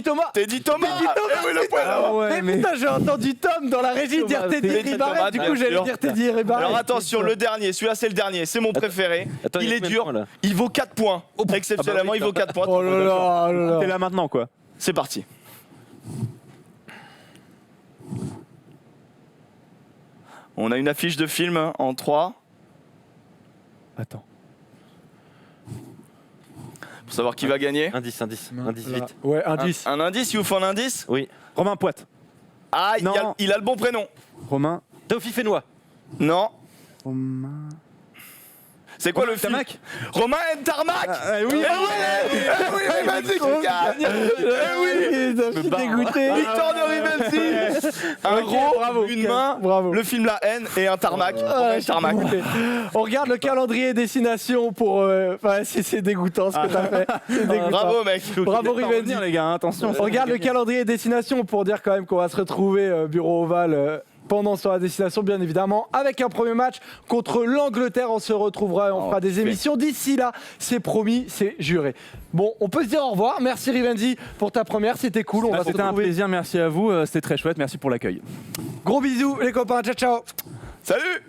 [SPEAKER 1] Thomas.
[SPEAKER 2] T'es dit Thomas. Eh oui, le point là.
[SPEAKER 4] Ah ouais,
[SPEAKER 1] Mais putain, j'ai entendu Tom dans la régie dire Teddy
[SPEAKER 2] Teddy
[SPEAKER 1] Ribaret.
[SPEAKER 2] Thomas,
[SPEAKER 1] Du
[SPEAKER 2] bien
[SPEAKER 1] coup, j'allais
[SPEAKER 2] sûr.
[SPEAKER 1] dire Teddy Ribaret.
[SPEAKER 2] Alors attention, le dernier, celui-là c'est le dernier, c'est mon préféré.
[SPEAKER 3] Attends,
[SPEAKER 2] Il
[SPEAKER 3] il y a
[SPEAKER 2] est
[SPEAKER 3] combien de
[SPEAKER 2] dur,
[SPEAKER 3] points, là
[SPEAKER 2] il vaut 4 points. Exceptionnellement,
[SPEAKER 3] Ah bah oui,
[SPEAKER 2] il vaut 4 points.
[SPEAKER 1] Oh là là, oh là
[SPEAKER 4] T'es
[SPEAKER 1] là.
[SPEAKER 4] là maintenant, quoi.
[SPEAKER 2] C'est parti. On a une affiche de film en 3.
[SPEAKER 4] Attends.
[SPEAKER 2] Pour savoir qui va gagner.
[SPEAKER 3] Indice vite.
[SPEAKER 1] Ouais, indice.
[SPEAKER 2] Un indice, il vous faut un indice?
[SPEAKER 3] Oui.
[SPEAKER 4] Romain Poite.
[SPEAKER 2] Ah,
[SPEAKER 4] Non.
[SPEAKER 2] il a le bon prénom.
[SPEAKER 4] Romain.
[SPEAKER 3] Théophile Fénois.
[SPEAKER 2] Non.
[SPEAKER 4] Romain.
[SPEAKER 2] C'est quoi le film?
[SPEAKER 4] Tamac.
[SPEAKER 2] Romain Tarmac.
[SPEAKER 4] Oui.
[SPEAKER 2] oui, vas-y, qui gagne. Eh oui.
[SPEAKER 1] Je suis dégoûté.
[SPEAKER 2] Victoire de Rivenzi. Un
[SPEAKER 1] Ok,
[SPEAKER 2] gros,
[SPEAKER 1] bravo.
[SPEAKER 2] une main,
[SPEAKER 1] Bravo.
[SPEAKER 2] le film La Haine et un tarmac.
[SPEAKER 1] Ah,
[SPEAKER 2] Romain
[SPEAKER 1] je suis
[SPEAKER 2] Tarmac.
[SPEAKER 1] dégoûté. On regarde le calendrier destination pour. Enfin, c'est dégoûtant ce que t'as fait. C'est dégoûtant.
[SPEAKER 2] Bravo mec.
[SPEAKER 1] Bravo
[SPEAKER 4] Faut
[SPEAKER 1] Rivenzi.
[SPEAKER 4] revenir, les gars, hein, attention.
[SPEAKER 1] On regarde le calendrier destination pour dire quand même qu'on va se retrouver bureau ovale pendant sur la destination, bien évidemment, avec un premier match contre l'Angleterre. On se retrouvera et on fera des émissions. D'ici là, c'est promis, c'est juré. Bon, on peut se dire au revoir. Merci Rivenzi pour ta première, c'était cool. On va se
[SPEAKER 4] C'était un
[SPEAKER 1] retrouver.
[SPEAKER 4] plaisir, merci à vous. C'était très chouette, merci pour l'accueil.
[SPEAKER 1] Gros bisous les copains, ciao ciao.
[SPEAKER 2] Salut.